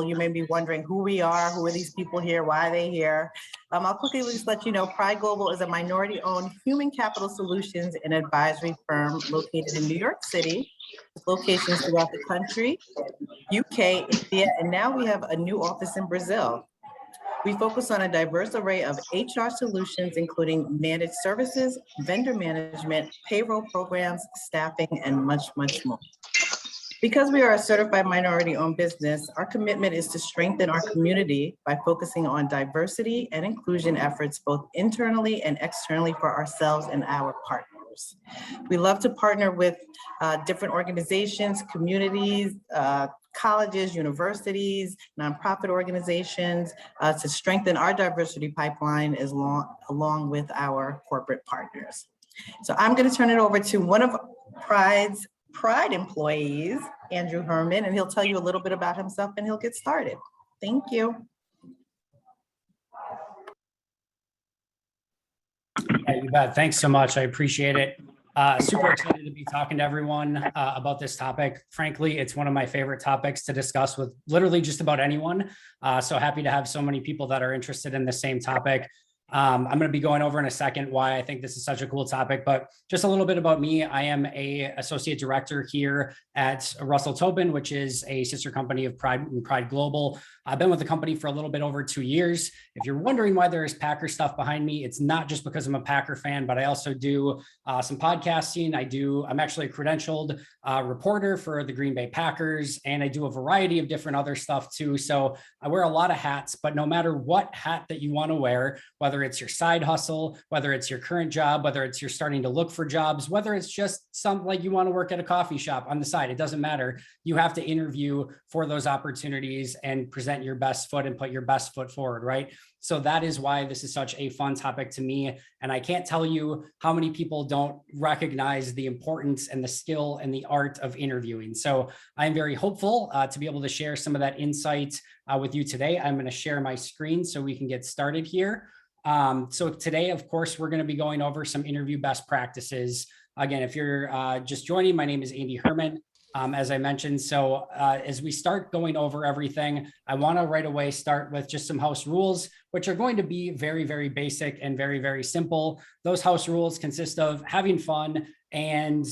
You may be wondering who we are, who are these people here, why are they here? I'll quickly just let you know, Pride Global is a minority-owned human capital solutions and advisory firm located in New York City, with locations throughout the country, UK, India, and now we have a new office in Brazil. We focus on a diverse array of HR solutions, including managed services, vendor management, payroll programs, staffing, and much, much more. Because we are a certified minority-owned business, our commitment is to strengthen our community by focusing on diversity and inclusion efforts, both internally and externally for ourselves and our partners. We love to partner with different organizations, communities, colleges, universities, nonprofit organizations to strengthen our diversity pipeline along with our corporate partners. So I'm going to turn it over to one of Pride employees, Andrew Herman, and he'll tell you a little bit about himself and he'll get started. Thank you. Yeah, you bet. Thanks so much. I appreciate it. Super excited to be talking to everyone about this topic. Frankly, it's one of my favorite topics to discuss with literally just about anyone. So happy to have so many people that are interested in the same topic. I'm going to be going over in a second why I think this is such a cool topic, but just a little bit about me. I am an associate director here at Russell Tobin, which is a sister company of Pride Global. I've been with the company for a little bit over 2 years. If you're wondering why there is Packer stuff behind me, it's not just because I'm a Packer fan, but I also do some podcasting. I'm actually a credentialed reporter for the Green Bay Packers, and I do a variety of different other stuff too. So I wear a lot of hats, but no matter what hat that you want to wear, whether it's your side hustle, whether it's your current job, whether it's you're starting to look for jobs, whether it's just something like you want to work at a coffee shop on the side, it doesn't matter. You have to interview for those opportunities and present your best foot and put your best foot forward, right? So that is why this is such a fun topic to me. And I can't tell you how many people don't recognize the importance and the skill and the art of interviewing. So I'm very hopeful to be able to share some of that insight with you today. I'm going to share my screen so we can get started here. So today, of course, we're going to be going over some interview best practices. Again, if you're just joining, my name is Andy Herman. As I mentioned, so as we start going over everything, I want to right away start with just some house rules, which are going to be very, very basic and very, very simple. Those house rules consist of having fun and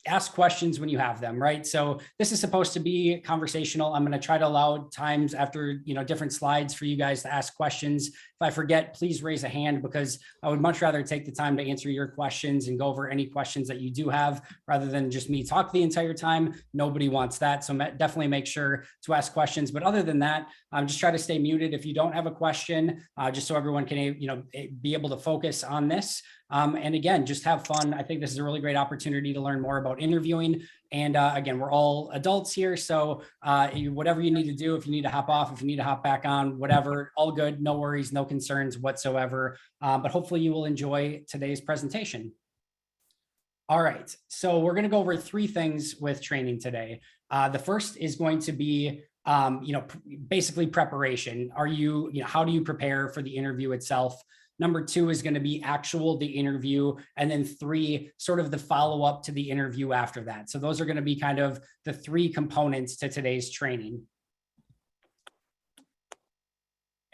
ask questions when you have them, right? So this is supposed to be conversational. I'm going to try to allow times after, different slides for you guys to ask questions. If I forget, please raise a hand because I would much rather take the time to answer your questions and go over any questions that you do have rather than just me talk the entire time. Nobody wants that. So definitely make sure to ask questions. But other than that, just try to stay muted if you don't have a question, just so everyone can, be able to focus on this. And again, just have fun. I think this is a really great opportunity to learn more about interviewing. And again, we're all adults here. So whatever you need to do, if you need to hop off, if you need to hop back on, whatever, all good, no worries, no concerns whatsoever. But hopefully you will enjoy today's presentation. All right, so we're going to go over 3 things with training today. The first is going to be basically preparation. How do you prepare for the interview itself? Number 2 is going to be the interview. And then 3, sort of the follow-up to the interview after that. So those are going to be kind of the 3 components to today's training.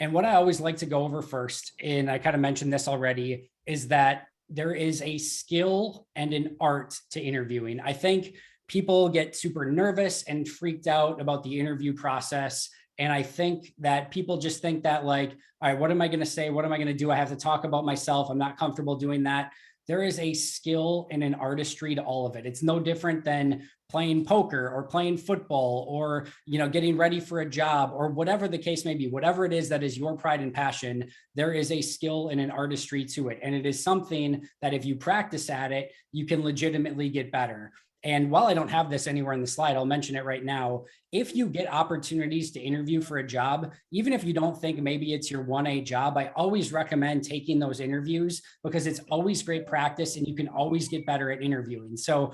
And what I always like to go over first, and I kind of mentioned this already, is that there is a skill and an art to interviewing. I think people get super nervous and freaked out about the interview process. And I think that people just think that all right, what am I going to say? What am I going to do? I have to talk about myself. I'm not comfortable doing that. There is a skill and an artistry to all of it. It's no different than playing poker or playing football or, getting ready for a job or whatever the case may be, whatever it is that is your pride and passion, there is a skill and an artistry to it. And it is something that if you practice at it, you can legitimately get better. And while I don't have this anywhere in the slide, I'll mention it right now. If you get opportunities to interview for a job, even if you don't think maybe it's your 1A job, I always recommend taking those interviews because it's always great practice and you can always get better at interviewing. So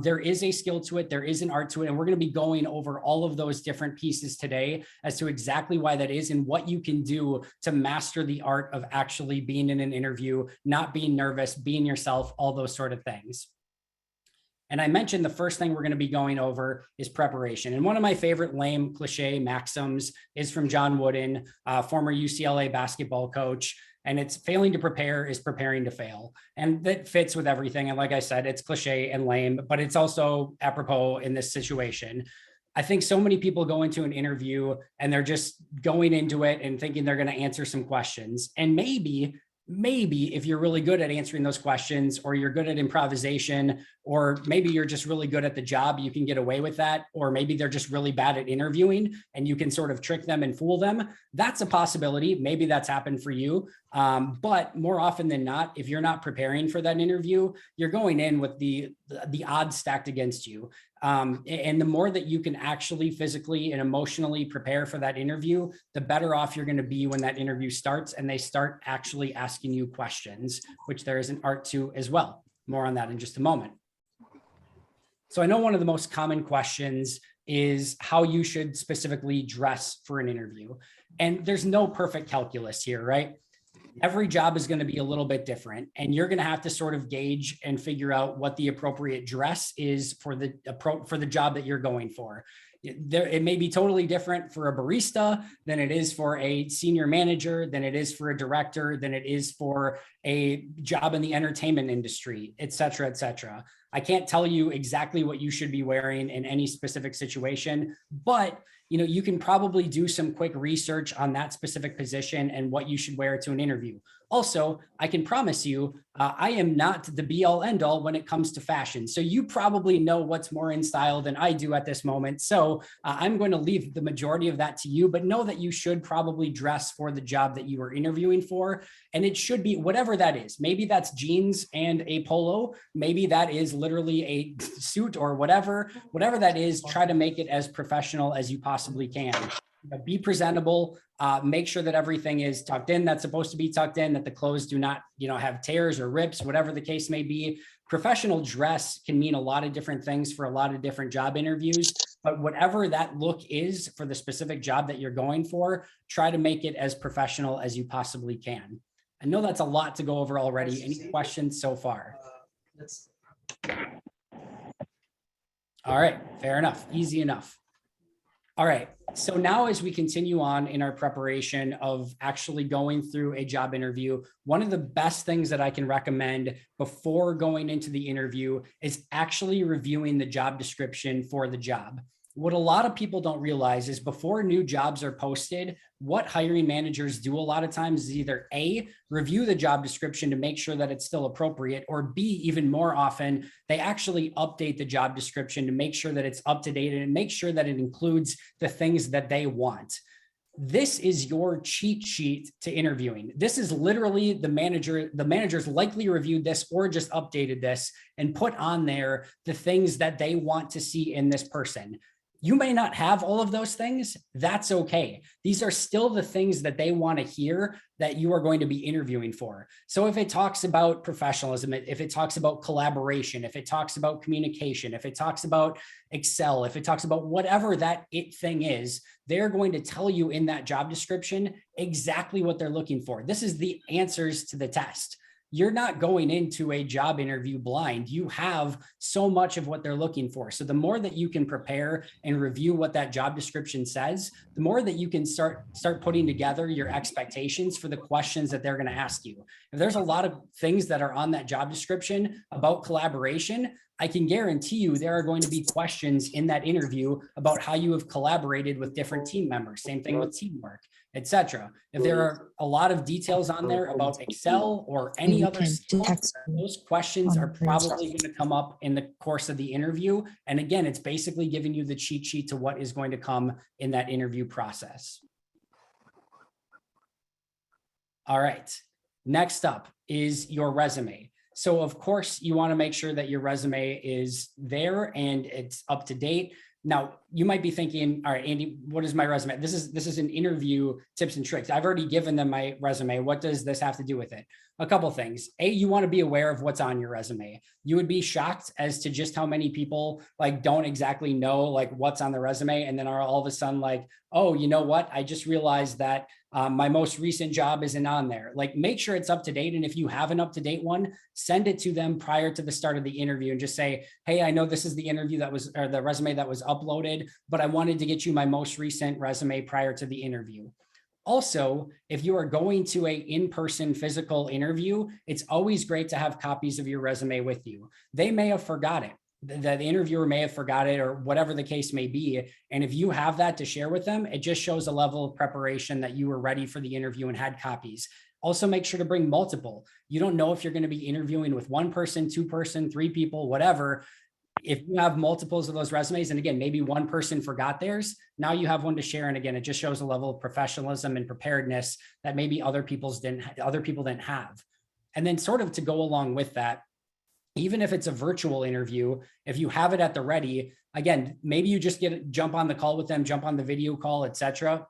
there is a skill to it. There is an art to it. And we're going to be going over all of those different pieces today as to exactly why that is and what you can do to master the art of actually being in an interview, not being nervous, being yourself, all those sort of things. And I mentioned the first thing we're going to be going over is preparation. And one of my favorite lame cliche maxims is from John Wooden, former UCLA basketball coach. And it's failing to prepare is preparing to fail. And that fits with everything. And like I said, it's cliche and lame, but it's also apropos in this situation. I think so many people go into an interview and they're just going into it and thinking they're going to answer some questions. And maybe if you're really good at answering those questions, or you're good at improvisation, or maybe you're just really good at the job, you can get away with that. Or maybe they're just really bad at interviewing and you can sort of trick them and fool them. That's a possibility. Maybe that's happened for you. But more often than not, if you're not preparing for that interview, you're going in with the odds stacked against you. And the more that you can actually physically and emotionally prepare for that interview, the better off you're going to be when that interview starts and they start actually asking you questions, which there is an art to as well. More on that in just a moment. So I know one of the most common questions is how you should specifically dress for an interview. And there's no perfect calculus here, right? Every job is going to be a little bit different, and you're going to have to sort of gauge and figure out what the appropriate dress is for the job that you're going for. It may be totally different for a barista than it is for a senior manager, than it is for a director, than it is for a job in the entertainment industry, et cetera, et cetera. I can't tell you exactly what you should be wearing in any specific situation, but you can probably do some quick research on that specific position and what you should wear to an interview. Also, I can promise you, I am not the be all end all when it comes to fashion. So you probably know what's more in style than I do at this moment. So I'm going to leave the majority of that to you, but know that you should probably dress for the job that you are interviewing for. And it should be whatever that is. Maybe that's jeans and a polo. Maybe that is literally a suit or whatever that is. Try to make it as professional as you possibly can. Be presentable, make sure that everything is tucked in that's supposed to be tucked in, that the clothes do not, have tears or rips, whatever the case may be. Professional dress can mean a lot of different things for a lot of different job interviews, but whatever that look is for the specific job that you're going for, try to make it as professional as you possibly can. I know that's a lot to go over already. Any questions so far? All right, fair enough, easy enough. All right, so now as we continue on in our preparation of actually going through a job interview, one of the best things that I can recommend before going into the interview is actually reviewing the job description for the job. What a lot of people don't realize is before new jobs are posted, what hiring managers do a lot of times is either A, review the job description to make sure that it's still appropriate, or B, even more often, they actually update the job description to make sure that it's up to date and make sure that it includes the things that they want. This is your cheat sheet to interviewing. This is literally the managers likely reviewed this or just updated this and put on there the things that they want to see in this person. You may not have all of those things. That's okay. These are still the things that they want to hear that you are going to be interviewing for. So if it talks about professionalism, if it talks about collaboration, if it talks about communication, if it talks about Excel, if it talks about whatever that it thing is, they're going to tell you in that job description exactly what they're looking for. This is the answers to the test. You're not going into a job interview blind. You have so much of what they're looking for. So the more that you can prepare and review what that job description says, the more that you can start putting together your expectations for the questions that they're going to ask you. If there's a lot of things that are on that job description about collaboration, I can guarantee you there are going to be questions in that interview about how you have collaborated with different team members. Same thing with teamwork, etc. If there are a lot of details on there about Excel or any other skill, those questions are probably going to come up in the course of the interview. And again, it's basically giving you the cheat sheet to what is going to come in that interview process. All right. Next up is your resume. So of course you want to make sure that your resume is there and it's up to date. Now you might be thinking, all right, Andy, what is my resume? This is an interview tips and tricks. I've already given them my resume. What does this have to do with it? A couple things. A, you want to be aware of what's on your resume. You would be shocked as to just how many people like don't exactly know like what's on the resume, and then are all of a sudden like, oh, you know what? I just realized that my most recent job isn't on there. Like, make sure it's up to date. And if you have an up to date one, send it to them prior to the start of the interview and just say, hey, I know this is the interview that was, or the resume that was uploaded, but I wanted to get you my most recent resume prior to the interview. Also, if you are going to a in-person physical interview, it's always great to have copies of your resume with you. They may have forgot it. The interviewer may have forgot it, or whatever the case may be. And if you have that to share with them, it just shows a level of preparation that you were ready for the interview and had copies. Also, make sure to bring multiple. You don't know if you're going to be interviewing with one person, two person, three people, whatever. If you have multiples of those resumes, and again, maybe one person forgot theirs, now you have one to share. And again, it just shows a level of professionalism and preparedness that maybe other people didn't have. And then sort of to go along with that, even if it's a virtual interview, if you have it at the ready, again, maybe you just jump on the call with them, jump on the video call, etc.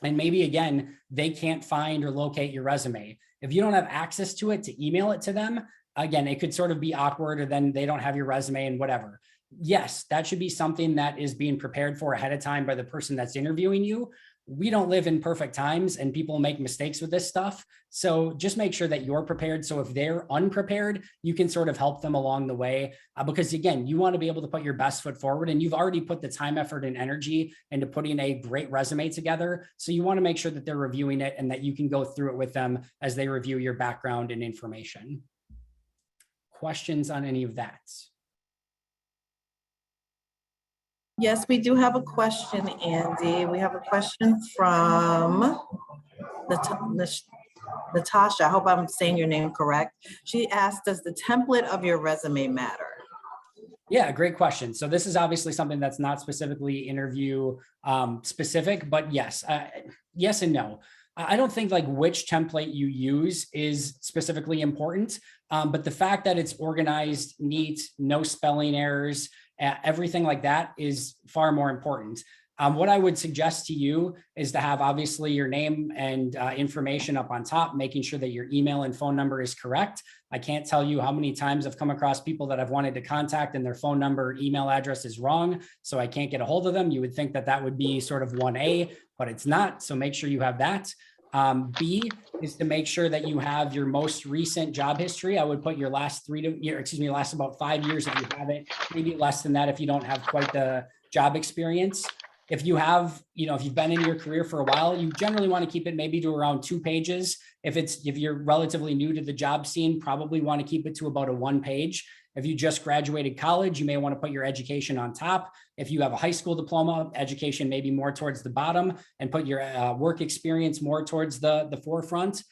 And maybe again, they can't find or locate your resume. If you don't have access to it, to email it to them, again, it could sort of be awkward, or then they don't have your resume and whatever. Yes, that should be something that is being prepared for ahead of time by the person that's interviewing you. We don't live in perfect times, and people make mistakes with this stuff. So just make sure that you're prepared. So if they're unprepared, you can sort of help them along the way, because again, you want to be able to put your best foot forward, and you've already put the time, effort, and energy into putting a great resume together. So you want to make sure that they're reviewing it and that you can go through it with them as they review your background and information. Questions on any of that? Yes, we do have a question, Andy. We have a question from Natasha. I hope I'm saying your name correct. She asked, does the template of your resume matter? Yeah, great question. So this is obviously something that's not specifically interview specific, but yes, yes and no. I don't think like which template you use is specifically important, but the fact that it's organized, neat, no spelling errors, everything like that is far more important. What I would suggest to you is to have obviously your name and information up on top, making sure that your email and phone number is correct. I can't tell you how many times I've come across people that I've wanted to contact and their phone number, email address is wrong, so I can't get a hold of them. You would think that that would be sort of 1A, but it's not. So make sure you have that. B is to make sure that you have your most recent job history. I would put your last last about 5 years if you have it, maybe less than that if you don't have quite the job experience. If you have, if you've been in your career for a while, you generally want to keep it maybe to around 2 pages. If you're relatively new to the job scene, probably want to keep it to about a 1 page. If you just graduated college, you may want to put your education on top. If you have a high school diploma, education maybe more towards the bottom, and put your work experience more towards the forefront.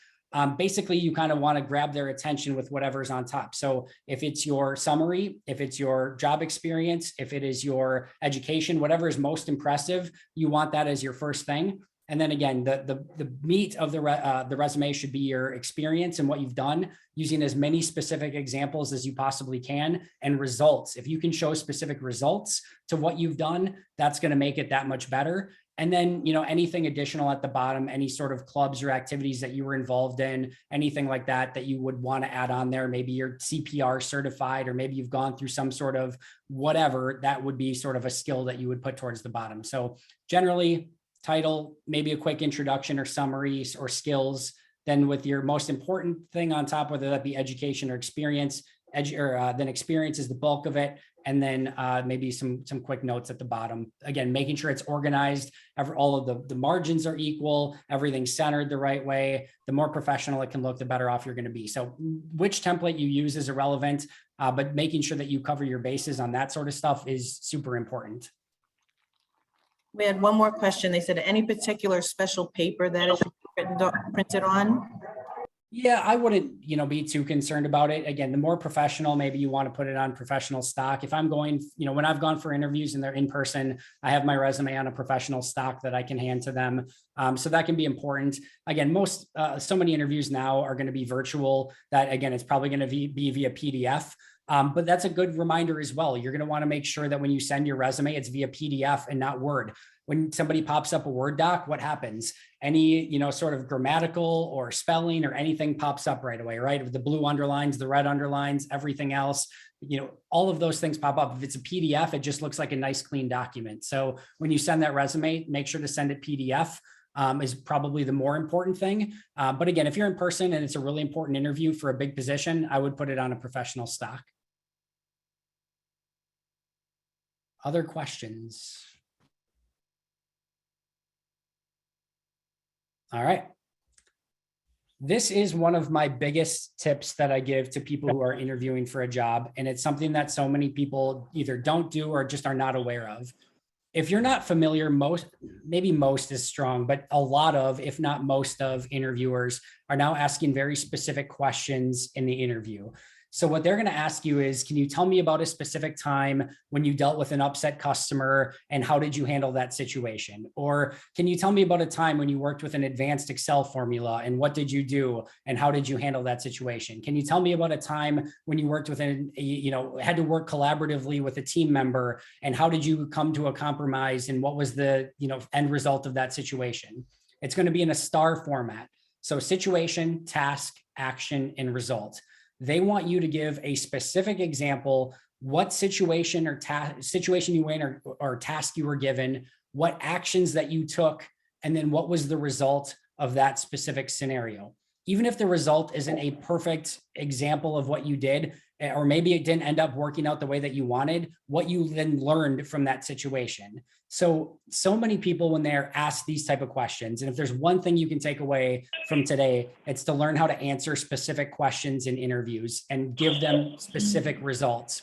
Basically, you kind of want to grab their attention with whatever's on top. So if it's your summary, if it's your job experience, if it is your education, whatever is most impressive, you want that as your first thing. And then again, the meat of the resume should be your experience and what you've done, using as many specific examples as you possibly can, and results. If you can show specific results to what you've done, that's going to make it that much better. And then, anything additional at the bottom, any sort of clubs or activities that you were involved in, anything like that you would want to add on there. Maybe you're CPR certified, or maybe you've gone through some sort of whatever, that would be sort of a skill that you would put towards the bottom. So generally, title, maybe a quick introduction or summary or skills, then with your most important thing on top, whether that be education or experience, then experience is the bulk of it. And then maybe some quick notes at the bottom. Again, making sure it's organized, all of the margins are equal, everything's centered the right way. The more professional it can look, the better off you're going to be. So which template you use is irrelevant, but making sure that you cover your bases on that sort of stuff is super important. We had one more question. They said, any particular special paper that is printed on? Yeah, I wouldn't, be too concerned about it. Again, the more professional, maybe you want to put it on professional stock. If I'm going, when I've gone for interviews and they're in person, I have my resume on a professional stock that I can hand to them. So that can be important. Again, so many interviews now are going to be virtual, that again, it's probably going to be via PDF. But that's a good reminder as well. You're going to want to make sure that when you send your resume, it's via PDF and not Word. When somebody pops up a Word doc, what happens? Any, sort of grammatical or spelling or anything pops up right away, right? The blue underlines, the red underlines, everything else, all of those things pop up. If it's a PDF, it just looks like a nice clean document. So when you send that resume, make sure to send it PDF. Is probably the more important thing. But again, if you're in person and it's a really important interview for a big position, I would put it on a professional stock. Other questions? All right. This is one of my biggest tips that I give to people who are interviewing for a job. And it's something that so many people either don't do or just are not aware of. If you're not familiar, maybe most is strong, but a lot of, if not most of interviewers are now asking very specific questions in the interview. So what they're going to ask you is, can you tell me about a specific time when you dealt with an upset customer and how did you handle that situation? Or can you tell me about a time when you worked with an advanced Excel formula and what did you do and how did you handle that situation? Can you tell me about a time when you worked with had to work collaboratively with a team member and how did you come to a compromise and what was the, end result of that situation? It's going to be in a STAR format. So situation, task, action, and result. They want you to give a specific example, what situation or situation you were in or task you were given, what actions that you took, and then what was the result of that specific scenario. Even if the result isn't a perfect example of what you did, or maybe it didn't end up working out the way that you wanted, what you then learned from that situation. So many people, when they're asked these type of questions, and if there's one thing you can take away from today, it's to learn how to answer specific questions in interviews and give them specific results.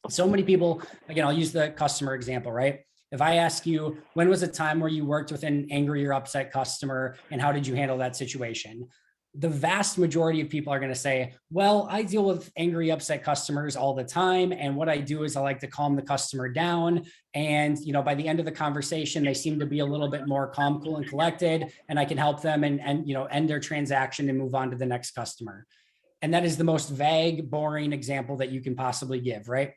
So many people, again, I'll use the customer example, right? If I ask you, when was a time where you worked with an angry or upset customer and how did you handle that situation? The vast majority of people are going to say, well, I deal with angry, upset customers all the time. And what I do is I like to calm the customer down. And, by the end of the conversation, they seem to be a little bit more calm, cool, and collected. And I can help them and end their transaction and move on to the next customer. And that is the most vague, boring example that you can possibly give, right?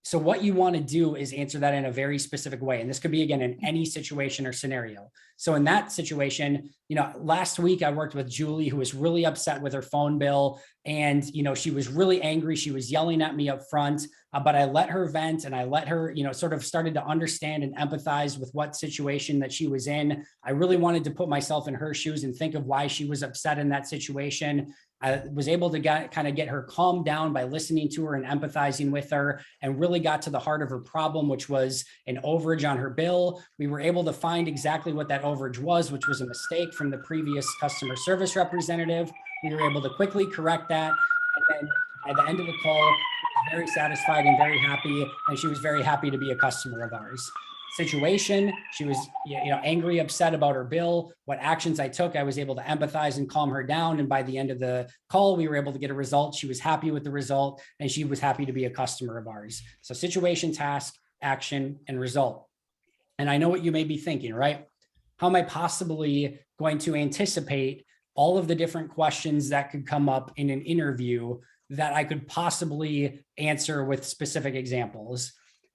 So what you want to do is answer that in a very specific way. And this could be, again, in any situation or scenario. So in that situation, last week I worked with Julie, who was really upset with her phone bill. And, she was really angry. She was yelling at me up front, but I let her vent and I let her, sort of started to understand and empathize with what situation that she was in. I really wanted to put myself in her shoes and think of why she was upset in that situation. I was able to get her calmed down by listening to her and empathizing with her, and really got to the heart of her problem, which was an overage on her bill. We were able to find exactly what that overage was, which was a mistake from the previous customer service representative. We were able to quickly correct that. And then at the end of the call, she was very satisfied and very happy, and she was very happy to be a customer of ours. Situation, she was angry, upset about her bill. What actions I took, I was able to empathize and calm her down. And by the end of the call, we were able to get a result. She was happy with the result, and she was happy to be a customer of ours. So situation, task, action, and result. And I know what you may be thinking, right? How am I possibly going to anticipate all of the different questions that could come up in an interview that I could possibly answer with specific examples?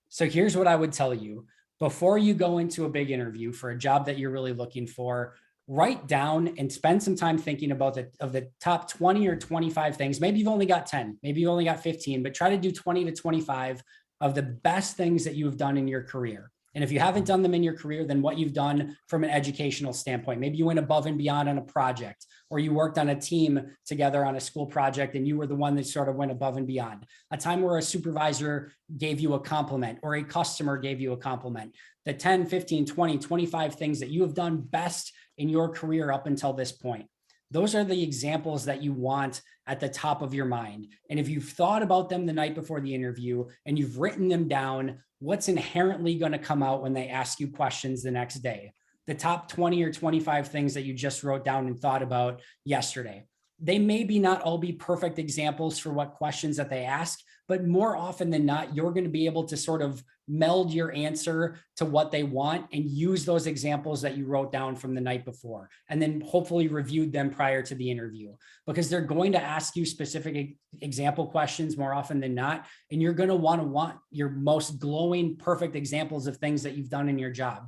So here's what I would tell you. Before you go into a big interview for a job that you're really looking for, write down and spend some time thinking about the top 20 or 25 things. Maybe you've only got 10, maybe you've only got 15, but try to do 20 to 25 of the best things that you've done in your career. And if you haven't done them in your career, then what you've done from an educational standpoint. Maybe you went above and beyond on a project, or you worked on a team together on a school project and you were the one that sort of went above and beyond. A time where a supervisor gave you a compliment or a customer gave you a compliment. The 10, 15, 20, 25 things that you have done best in your career up until this point. Those are the examples that you want at the top of your mind. And if you've thought about them the night before the interview and you've written them down, what's inherently going to come out when they ask you questions the next day? The top 20 or 25 things that you just wrote down and thought about yesterday. They maybe not all be perfect examples for what questions that they ask, but more often than not, you're going to be able to sort of meld your answer to what they want and use those examples that you wrote down from the night before, and then hopefully reviewed them prior to the interview, because they're going to ask you specific example questions more often than not. And you're going to want your most glowing, perfect examples of things that you've done in your job.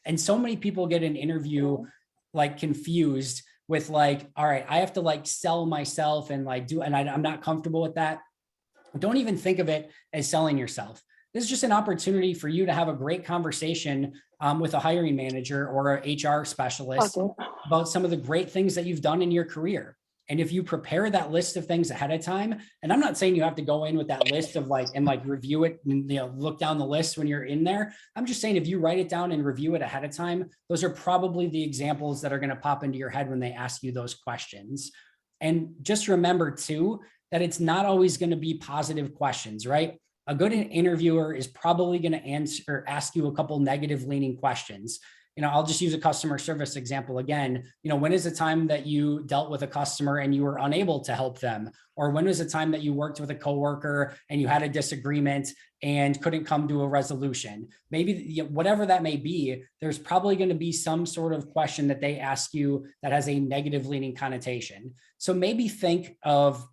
And so many people get an interview like confused with like, all right, I have to like sell myself and like I'm not comfortable with that. Don't even think of it as selling yourself. This is just an opportunity for you to have a great conversation with a hiring manager or an HR specialist about some of the great things that you've done in your career. And if you prepare that list of things ahead of time, and I'm not saying you have to go in with that list of like, and like review it and, you know, look down the list when you're in there. I'm just saying, if you write it down and review it ahead of time, those are probably the examples that are going to pop into your head when they ask you those questions. And just remember too, that it's not always going to be positive questions, right? A good interviewer is probably going to ask you a couple negative leaning questions. You know, I'll just use a customer service example again. You know, when is the time that you dealt with a customer and you were unable to help them? Or when was the time that you worked with a coworker and you had a disagreement and couldn't come to a resolution? Maybe, you know, whatever that may be, there's probably going to be some sort of question that they ask you that has a negative leaning connotation. So maybe think of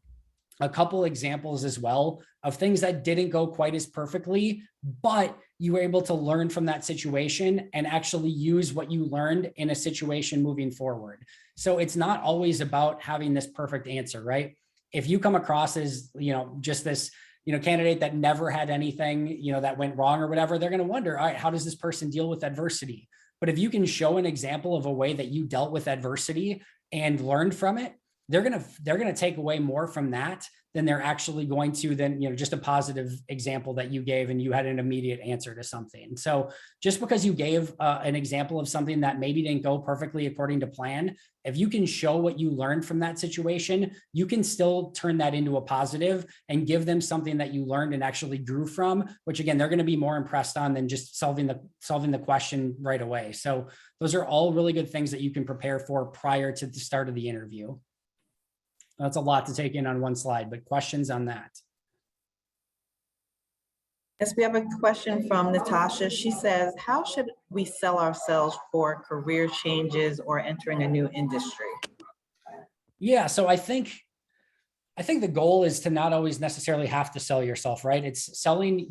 a couple examples as well of things that didn't go quite as perfectly, but you were able to learn from that situation and actually use what you learned in a situation moving forward. So it's not always about having this perfect answer, right? If you come across as, you know, just this, you know, candidate that never had anything, you know, that went wrong or whatever, they're going to wonder, all right, how does this person deal with adversity? But if you can show an example of a way that you dealt with adversity and learned from it, they're going to take away more from that than they're actually going to then, you know, just a positive example that you gave and you had an immediate answer to something. So just because you gave an example of something that maybe didn't go perfectly according to plan, if you can show what you learned from that situation, you can still turn that into a positive and give them something that you learned and actually grew from, which again, they're going to be more impressed on than just solving the question right away. So those are all really good things that you can prepare for prior to the start of the interview. That's a lot to take in on one slide, but questions on that? Yes, we have a question from Natasha. She says, how should we sell ourselves for career changes or entering a new industry? Yeah, so I think the goal is to not always necessarily have to sell yourself, right? It's selling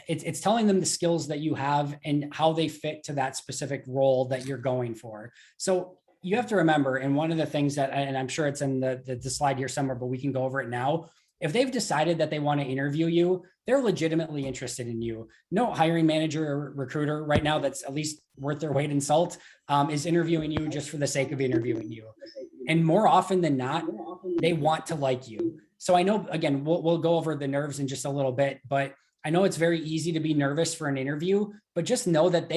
it's telling them the skills that you have and how they fit to that specific role that you're going for. So you have to remember, and one of the things that, and I'm sure it's in the slide here somewhere, but we can go over it now. If they've decided that they want to interview you, they're legitimately interested in you. No hiring manager or recruiter right now that's at least worth their weight in salt is interviewing you just for the sake of interviewing you. And more often than not, they want to like you. So I know, again, we'll go over the nerves in just a little bit, but I know it's very easy to be nervous for an interview, but just know that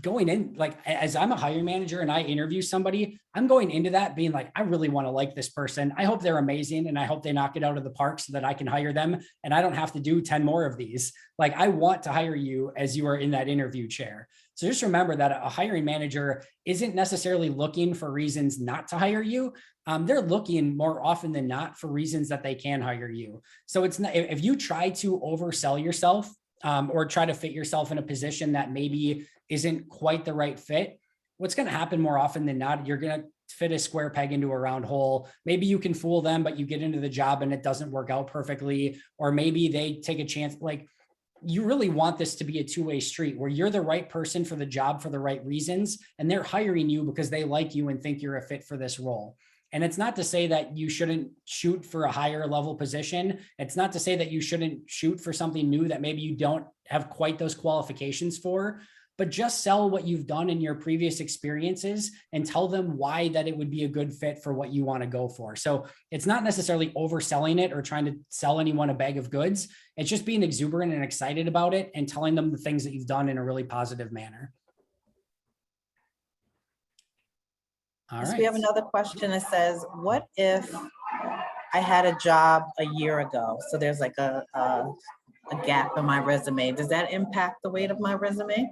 going in, like, as I'm a hiring manager and I interview somebody, I'm going into that being like, I really want to like this person. I hope they're amazing. And I hope they knock it out of the park so that I can hire them. And I don't have to do 10 more of these. Like, I want to hire you as you are in that interview chair. So just remember that a hiring manager isn't necessarily looking for reasons not to hire you. They're looking more often than not for reasons that they can hire you. So it's not, if you try to oversell yourself or try to fit yourself in a position that maybe isn't quite the right fit, what's going to happen more often than not, you're going to fit a square peg into a round hole. Maybe you can fool them, but you get into the job and it doesn't work out perfectly. Or maybe they take a chance. Like, you really want this to be a two-way street where you're the right person for the job for the right reasons, and they're hiring you because they like you and think you're a fit for this role. And it's not to say that you shouldn't shoot for a higher level position. It's not to say that you shouldn't shoot for something new that maybe you don't have quite those qualifications for, but just sell what you've done in your previous experiences and tell them why that it would be a good fit for what you want to go for. So it's not necessarily overselling it or trying to sell anyone a bag of goods. It's just being exuberant and excited about it and telling them the things that you've done in a really positive manner. All right. We have another question that says, what if I had a job a year ago? So there's like a gap in my resume. Does that impact the weight of my resume?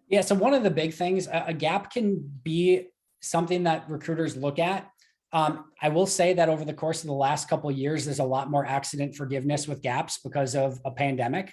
Yeah. So one of the big things, a gap can be something that recruiters look at. I will say that over the course of the last couple of years, there's a lot more accident forgiveness with gaps because of a pandemic.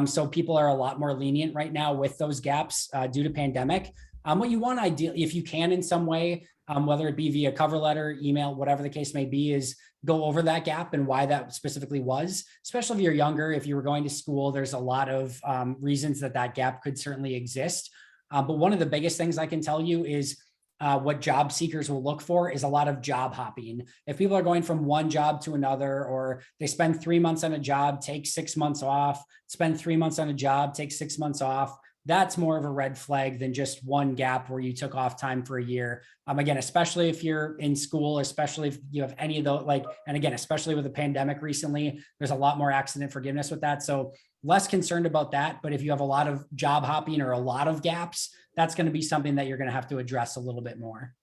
So people are a lot more lenient right now with those gaps due to pandemic. What you want ideally, if you can in some way, whether it be via cover letter, email, whatever the case may be, is go over that gap and why that specifically was, especially if you're younger, if you were going to school, there's a lot of reasons that gap could certainly exist. But one of the biggest things I can tell you is what job seekers will look for is a lot of job hopping. If people are going from one job to another, or they spend 3 months on a job, take 6 months off, spend 3 months on a job, take 6 months off, that's more of a red flag than just one gap where you took off time for a year. Again, especially if you're in school, especially if you have any of those, like, and again, especially with the pandemic recently, there's a lot more accident forgiveness with that. So less concerned about that. But if you have a lot of job hopping or a lot of gaps, that's going to be something that you're going to have to address a little bit more.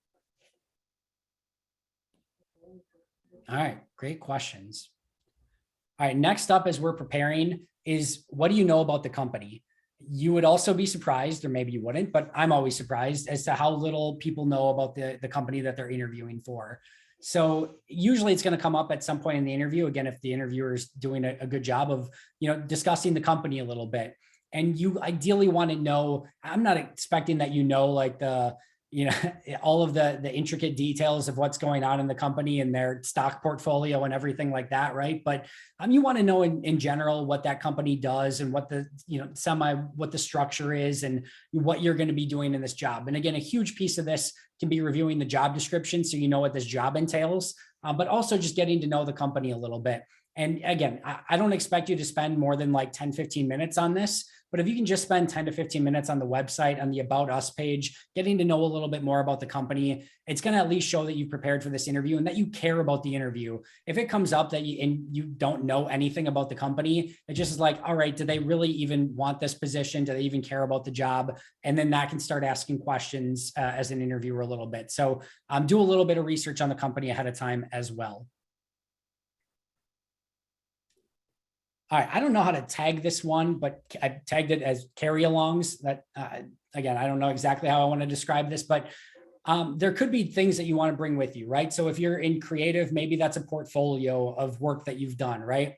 All right, great questions. All right, next up as we're preparing is, what do you know about the company? You would also be surprised, or maybe you wouldn't, but I'm always surprised as to how little people know about the company that they're interviewing for. So usually it's going to come up at some point in the interview. Again, if the interviewer is doing a good job of, discussing the company a little bit, and you ideally want to know, I'm not expecting that, like all of the intricate details of what's going on in the company and their stock portfolio and everything like that, right? But you want to know in general what that company does and what the what the structure is and what you're going to be doing in this job. And again, a huge piece of this can be reviewing the job description, so you know what this job entails, but also just getting to know the company a little bit. And again, I don't expect you to spend more than like 10, 15 minutes on this, but if you can just spend 10 to 15 minutes on the website, on the About Us page, getting to know a little bit more about the company, it's going to at least show that you've prepared for this interview and that you care about the interview. If it comes up that you don't know anything about the company, it just is like, all right, do they really even want this position? Do they even care about the job? And then that can start asking questions as an interviewer a little bit. So do a little bit of research on the company ahead of time as well. All right, I don't know how to tag this one, but I tagged it as carry-alongs. That again, I don't know exactly how I want to describe this, but there could be things that you want to bring with you, right? So if you're in creative, maybe that's a portfolio of work that you've done, right?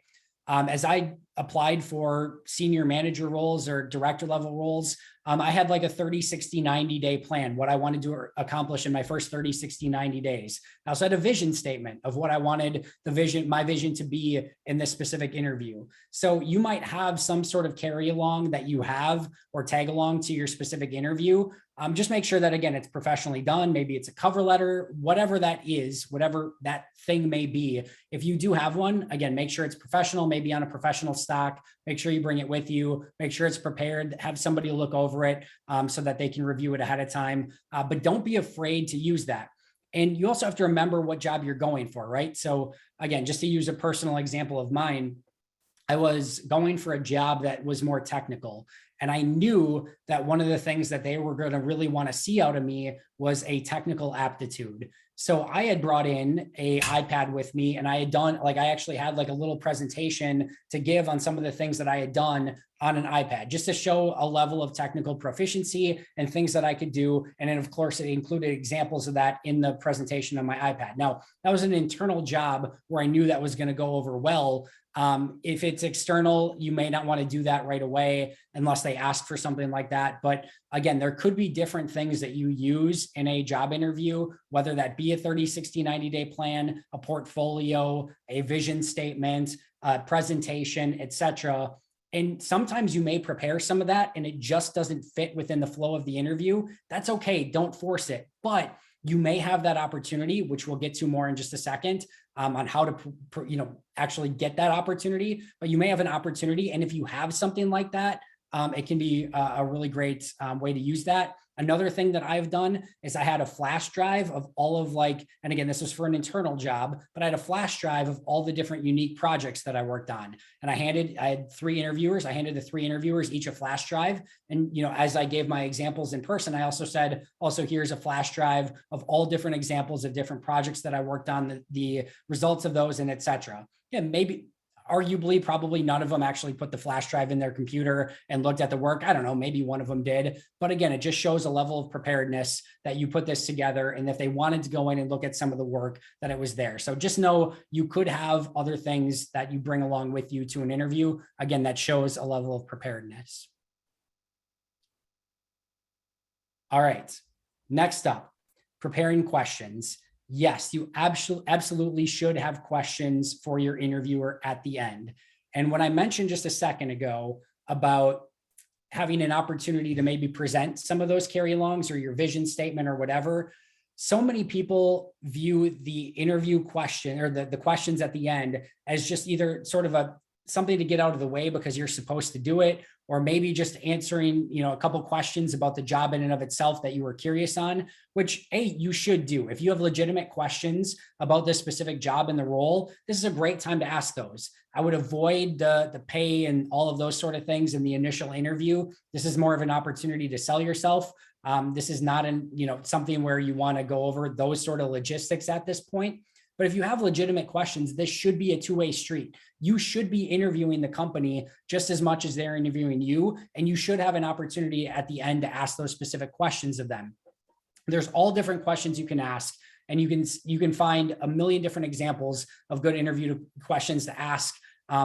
As I applied for senior manager roles or director level roles, I had like a 30, 60, 90 day plan, what I wanted to accomplish in my first 30, 60, 90 days. I also had a vision statement of what I wanted my vision to be in this specific interview. So you might have some sort of carry along that you have or tag along to your specific interview. Just make sure that, again, it's professionally done. Maybe it's a cover letter, whatever that is, whatever that thing may be. If you do have one, again, make sure it's professional, maybe on a professional stock. Make sure you bring it with you. Make sure it's prepared. Have somebody look over it so that they can review it ahead of time. But don't be afraid to use that. And you also have to remember what job you're going for, right? So again, just to use a personal example of mine, I was going for a job that was more technical. And I knew that one of the things that they were going to really want to see out of me was a technical aptitude. So I had brought in a iPad with me, and I had done, I actually had like a little presentation to give on some of the things that I had done on an iPad, just to show a level of technical proficiency and things that I could do. And then of course it included examples of that in the presentation on my iPad. Now that was an internal job where I knew that was going to go over well. If it's external, you may not want to do that right away unless they ask for something like that. But again, there could be different things that you use in a job interview, whether that be a 30, 60, 90 day plan, a portfolio, a vision statement, a presentation, etc. And sometimes you may prepare some of that and it just doesn't fit within the flow of the interview. That's okay. Don't force it. But you may have that opportunity, which we'll get to more in just a second, on how to actually get that opportunity. But you may have an opportunity. And if you have something like that, it can be a really great way to use that. Another thing that I've done is I had a flash drive of all of and again, this was for an internal job, but I had a flash drive of all the different unique projects that I worked on. And I had 3 interviewers. I handed the 3 interviewers each a flash drive. And, as I gave my examples in person, I also said, here's a flash drive of all different examples of different projects that I worked on, the results of those, and et cetera. Yeah, maybe arguably, probably none of them actually put the flash drive in their computer and looked at the work. I don't know, maybe one of them did. But again, it just shows a level of preparedness that you put this together. And if they wanted to go in and look at some of the work, that it was there. So just know you could have other things that you bring along with you to an interview. Again, that shows a level of preparedness. All right, next up, preparing questions. Yes, you absolutely should have questions for your interviewer at the end. And when I mentioned just a second ago about having an opportunity to maybe present some of those carry-alongs or your vision statement or whatever, so many people view the interview question or the questions at the end as just either sort of something to get out of the way because you're supposed to do it, or maybe just answering, a couple questions about the job in and of itself that you were curious on, which, hey, you should do. If you have legitimate questions about this specific job and the role, this is a great time to ask those. I would avoid the pay and all of those sort of things in the initial interview. This is more of an opportunity to sell yourself. This is not something where you want to go over those sort of logistics at this point. But if you have legitimate questions, this should be a two-way street. You should be interviewing the company just as much as they're interviewing you, and you should have an opportunity at the end to ask those specific questions of them. There's all different questions you can ask, and you can find a million different examples of good interview questions to ask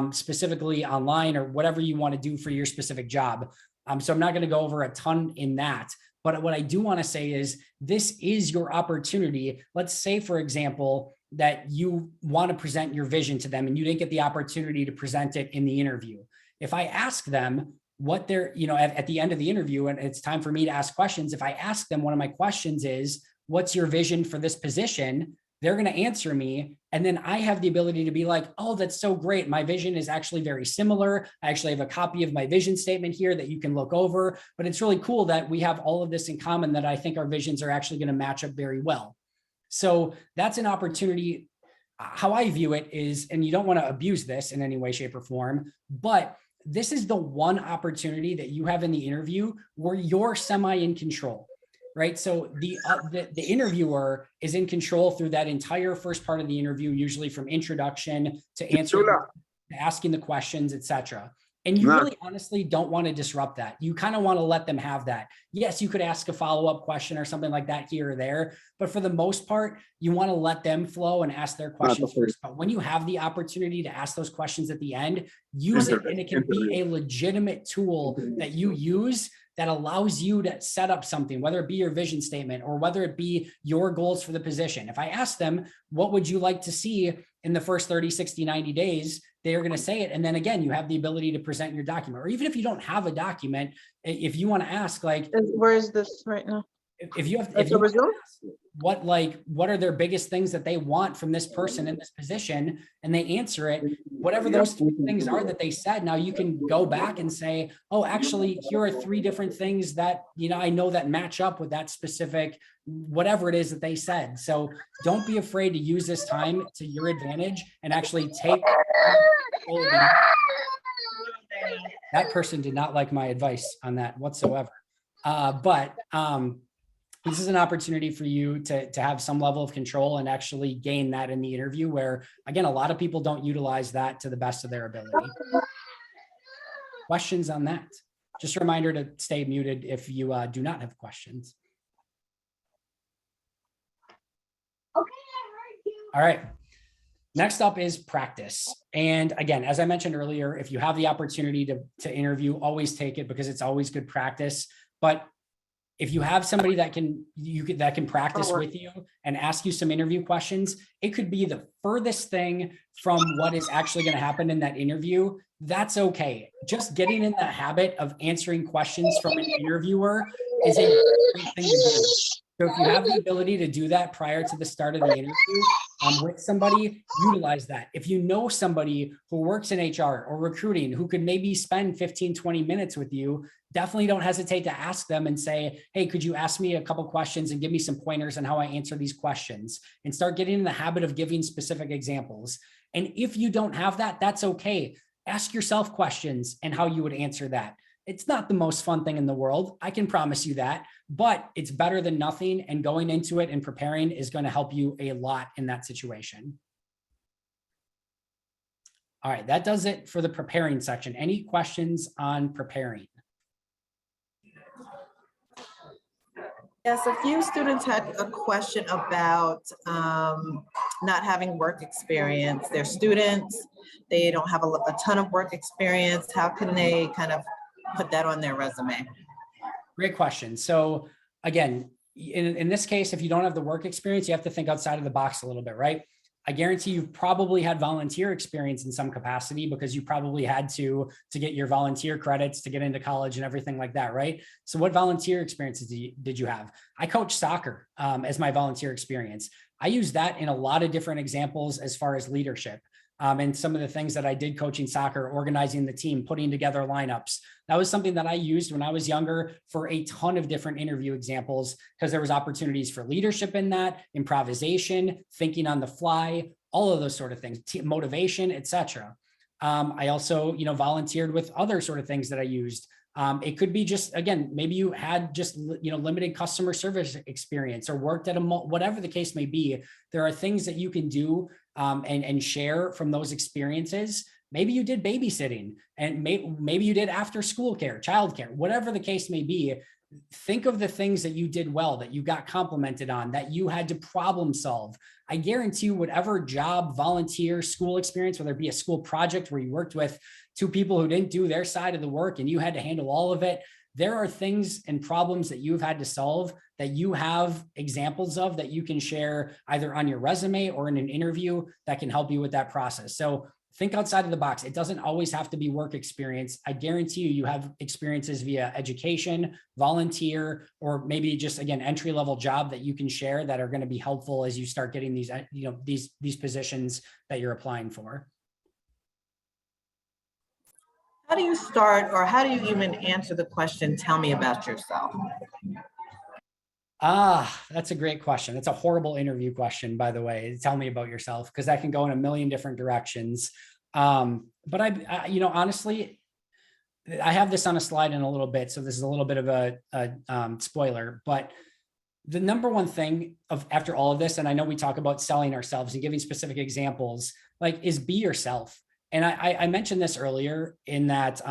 specifically online or whatever you want to do for your specific job. So I'm not going to go over a ton in that. But what I do want to say is this is your opportunity. Let's say, for example, that you want to present your vision to them and you didn't get the opportunity to present it in the interview. If I ask them what they're, at the end of the interview, and it's time for me to ask questions, if I ask them, one of my questions is, what's your vision for this position? They're going to answer me. And then I have the ability to be like, oh, that's so great. My vision is actually very similar. I actually have a copy of my vision statement here that you can look over, but it's really cool that we have all of this in common, that I think our visions are actually going to match up very well. So that's an opportunity. How I view it is, and you don't want to abuse this in any way, shape, or form, but this is the one opportunity that you have in the interview where you're semi in control, right? So the interviewer is in control through that entire first part of the interview, usually from introduction to asking the questions, etc. And you really honestly don't want to disrupt that. You kind of want to let them have that. Yes, you could ask a follow-up question or something like that here or there, but for the most part, you want to let them flow and ask their questions first. But when you have the opportunity to ask those questions at the end, use it, and it can be a legitimate tool that you use that allows you to set up something, whether it be your vision statement or whether it be your goals for the position. If I ask them, what would you like to see in the first 30, 60, 90 days, they're going to say it. And then again, you have the ability to present your document, or even if you don't have a document, if you want to ask, like, where is this right now? If you what are their biggest things that they want from this person in this position, and they answer it, whatever those things are that they said, now you can go back and say, oh, actually, here are 3 different things that, I know that match up with that specific, whatever it is that they said. So don't be afraid to use this time to your advantage and actually take. That person did not like my advice on that whatsoever. But this is an opportunity for you to have some level of control and actually gain that in the interview, where, again, a lot of people don't utilize that to the best of their ability. Questions on that? Just a reminder to stay muted if you do not have questions. Okay, I heard you. All right. Next up is practice. And again, as I mentioned earlier, if you have the opportunity to interview, always take it, because it's always good practice. But if you have somebody that can practice with you and ask you some interview questions, it could be the furthest thing from what is actually going to happen in that interview. That's okay. Just getting in the habit of answering questions from an interviewer is a great thing to do. So if you have the ability to do that prior to the start of the interview with somebody, utilize that. If you know somebody who works in HR or recruiting who could maybe spend 15, 20 minutes with you, definitely don't hesitate to ask them and say, hey, could you ask me a couple questions and give me some pointers on how I answer these questions, and start getting in the habit of giving specific examples. And if you don't have that, that's okay. Ask yourself questions and how you would answer that. It's not the most fun thing in the world, I can promise you that, but it's better than nothing. And going into it and preparing is going to help you a lot in that situation. All right, that does it for the preparing section. Any questions on preparing? Yes, a few students had a question about not having work experience. They're students, they don't have a ton of work experience. How can they kind of put that on their resume? Great question. So again, in this case, if you don't have the work experience, you have to think outside of the box a little bit, right? I guarantee you've probably had volunteer experience in some capacity because you probably had to get your volunteer credits to get into college and everything like that, right? So what volunteer experiences did you have? I coached soccer as my volunteer experience. I use that in a lot of different examples as far as leadership. And some of the things that I did coaching soccer, organizing the team, putting together lineups. That was something that I used when I was younger for a ton of different interview examples because there was opportunities for leadership in that, improvisation, thinking on the fly, all of those sort of things, motivation, etc. I also, volunteered with other sort of things that I used. It could be just, again, maybe you had just, limited customer service experience or worked at whatever the case may be. There are things that you can do and share from those experiences. Maybe you did babysitting and maybe you did after school care, childcare, whatever the case may be. Think of the things that you did well, that you got complimented on, that you had to problem solve. I guarantee you whatever job, volunteer, school experience, whether it be a school project where you worked with two people who didn't do their side of the work and you had to handle all of it, there are things and problems that you've had to solve that you have examples of that you can share either on your resume or in an interview that can help you with that process. So think outside of the box. It doesn't always have to be work experience. I guarantee you have experiences via education, volunteer, or maybe just, again, entry-level job that you can share that are going to be helpful as you start getting these, these positions that you're applying for. How do you start, or how do you even answer the question, tell me about yourself? That's a great question. It's a horrible interview question, by the way. Tell me about yourself, because that can go in a million different directions. But I honestly, I have this on a slide in a little bit, so this is a little bit of a spoiler. But the number one thing after all of this, and I know we talk about selling ourselves and giving specific examples, is be yourself. And I mentioned this earlier in that,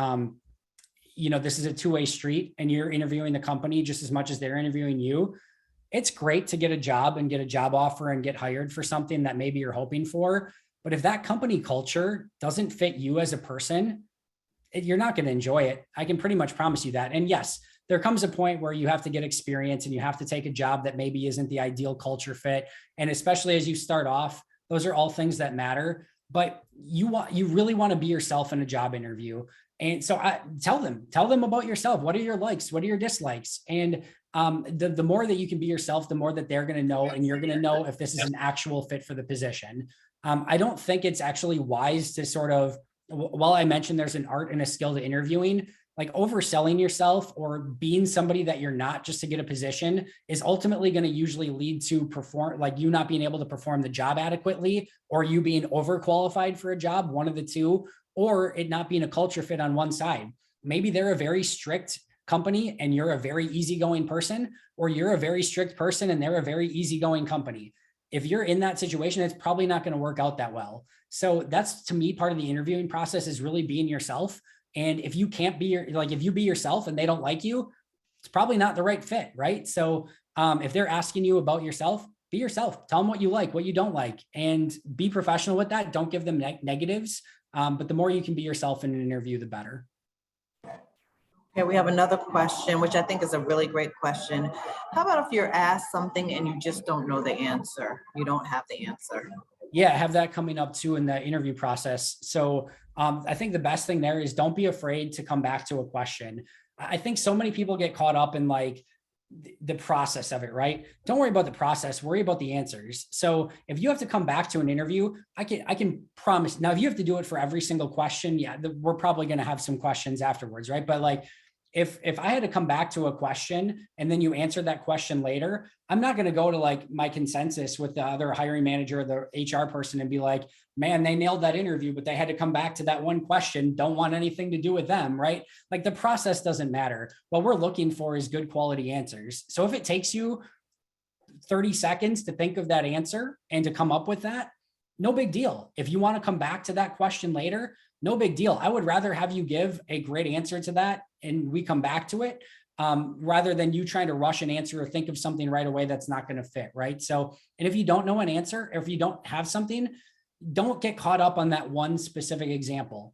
this is a two-way street and you're interviewing the company just as much as they're interviewing you. It's great to get a job and get a job offer and get hired for something that maybe you're hoping for. But if that company culture doesn't fit you as a person, you're not going to enjoy it. I can pretty much promise you that. And yes, there comes a point where you have to get experience and you have to take a job that maybe isn't the ideal culture fit. And especially as you start off, those are all things that matter. But you really want to be yourself in a job interview. And so tell them about yourself. What are your likes? What are your dislikes? And the more that you can be yourself, the more that they're going to know, and you're going to know if this is an actual fit for the position. I don't think it's actually wise to sort of, while I mentioned there's an art and a skill to interviewing, overselling yourself or being somebody that you're not just to get a position is ultimately going to usually lead to you not being able to perform the job adequately, or you being overqualified for a job, one of the two, or it not being a culture fit on one side. Maybe they're a very strict company and you're a very easygoing person, or you're a very strict person and they're a very easygoing company. If you're in that situation, it's probably not going to work out that well. So that's, to me, part of the interviewing process is really being yourself. And if you can't be if you be yourself and they don't like you, it's probably not the right fit, right? So if they're asking you about yourself, be yourself. Tell them what you like, what you don't like, and be professional with that. Don't give them negatives. But the more you can be yourself in an interview, the better. Okay, we have another question, which I think is a really great question. How about if you're asked something and you just don't know the answer? You don't have the answer. Yeah, I have that coming up too in the interview process. So I think the best thing there is don't be afraid to come back to a question. I think so many people get caught up in the process of it, right? Don't worry about the process, worry about the answers. So if you have to come back to an interview, I can promise. Now, if you have to do it for every single question, yeah, we're probably going to have some questions afterwards, right? But if I had to come back to a question and then you answer that question later, I'm not going to go to my consensus with the other hiring manager or the HR person and be like, man, they nailed that interview, but they had to come back to that one question. Don't want anything to do with them, right? The process doesn't matter. What we're looking for is good quality answers. So if it takes you 30 seconds to think of that answer and to come up with that, no big deal. If you want to come back to that question later, no big deal. I would rather have you give a great answer to that and we come back to it rather than you trying to rush an answer or think of something right away that's not going to fit, right? So, and if you don't know an answer, or if you don't have something, don't get caught up on that one specific example.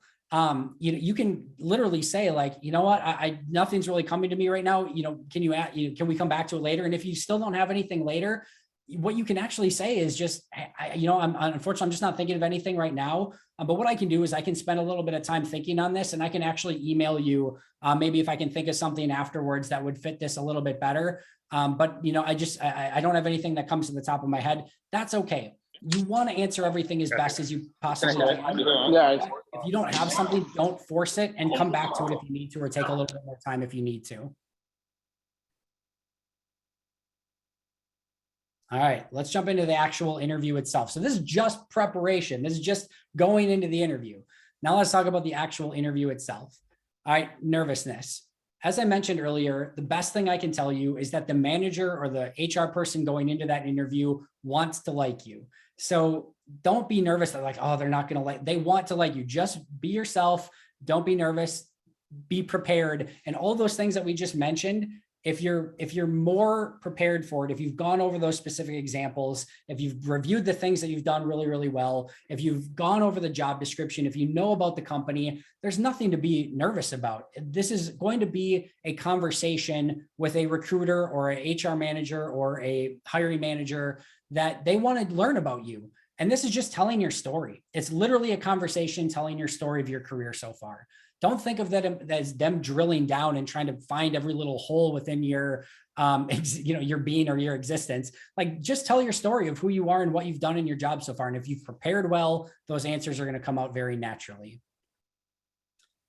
You can literally say you know what, nothing's really coming to me right now. Can we come back to it later? And if you still don't have anything later, what you can actually say is just, unfortunately, I'm just not thinking of anything right now. But what I can do is I can spend a little bit of time thinking on this, and I can actually email you, maybe if I can think of something afterwards that would fit this a little bit better. But I don't have anything that comes to the top of my head. That's okay. You want to answer everything as best as you possibly can. Yeah. If you don't have something, don't force it, and come back to it if you need to, or take a little bit more time if you need to. All right, let's jump into the actual interview itself. So this is just preparation. This is just going into the interview. Now let's talk about the actual interview itself. All right, nervousness. As I mentioned earlier, the best thing I can tell you is that the manager or the HR person going into that interview wants to like you. So don't be nervous that like, oh, they're not going to like, they want to like you. Just be yourself. Don't be nervous. Be prepared. And all those things that we just mentioned, if you're more prepared for it, if you've gone over those specific examples, if you've reviewed the things that you've done really, really well, if you've gone over the job description, if you know about the company, there's nothing to be nervous about. This is going to be a conversation with a recruiter or a HR manager or a hiring manager that they want to learn about you. And this is just telling your story. It's literally a conversation telling your story of your career so far. Don't think of that as them drilling down and trying to find every little hole within your, your being or your existence. Like, just tell your story of who you are and what you've done in your job so far. And if you've prepared well, those answers are going to come out very naturally.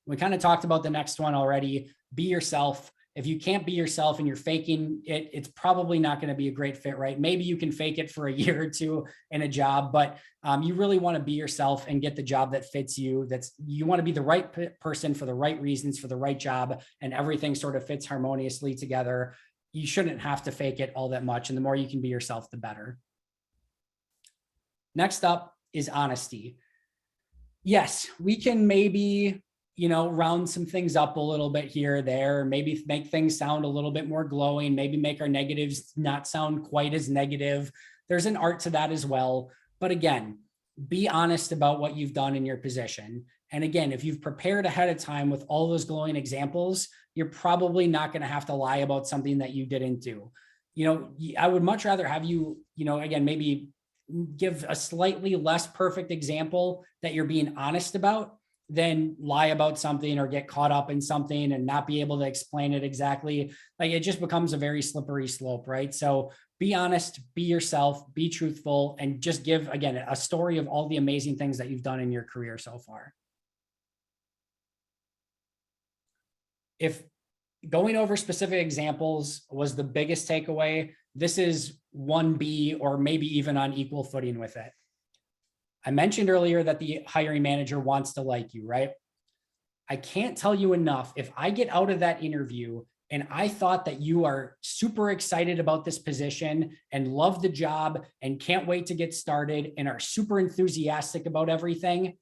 We kind of talked about the next one already. Be yourself. If you can't be yourself and you're faking it, it's probably not going to be a great fit, right? Maybe you can fake it for a year or two in a job, but you really want to be yourself and get the job that fits you. You want to be the right person for the right reasons, for the right job, and everything sort of fits harmoniously together. You shouldn't have to fake it all that much. And the more you can be yourself, the better. Next up is honesty. Yes, we can maybe round some things up a little bit here or there, maybe make things sound a little bit more glowing, maybe make our negatives not sound quite as negative. There's an art to that as well. But again, be honest about what you've done in your position. And again, if you've prepared ahead of time with all those glowing examples, you're probably not going to have to lie about something that you didn't do. I would much rather have you, again, maybe give a slightly less perfect example that you're being honest about, then lie about something or get caught up in something and not be able to explain it exactly. Like, it just becomes a very slippery slope, right? So be honest, be yourself, be truthful, and just give, again, a story of all the amazing things that you've done in your career so far. If going over specific examples was the biggest takeaway, this is 1B or maybe even on equal footing with it. I mentioned earlier that the hiring manager wants to like you, right? I can't tell you enough. If I get out of that interview and I thought that you are super excited about this position and love the job and can't wait to get started and are super enthusiastic about everything,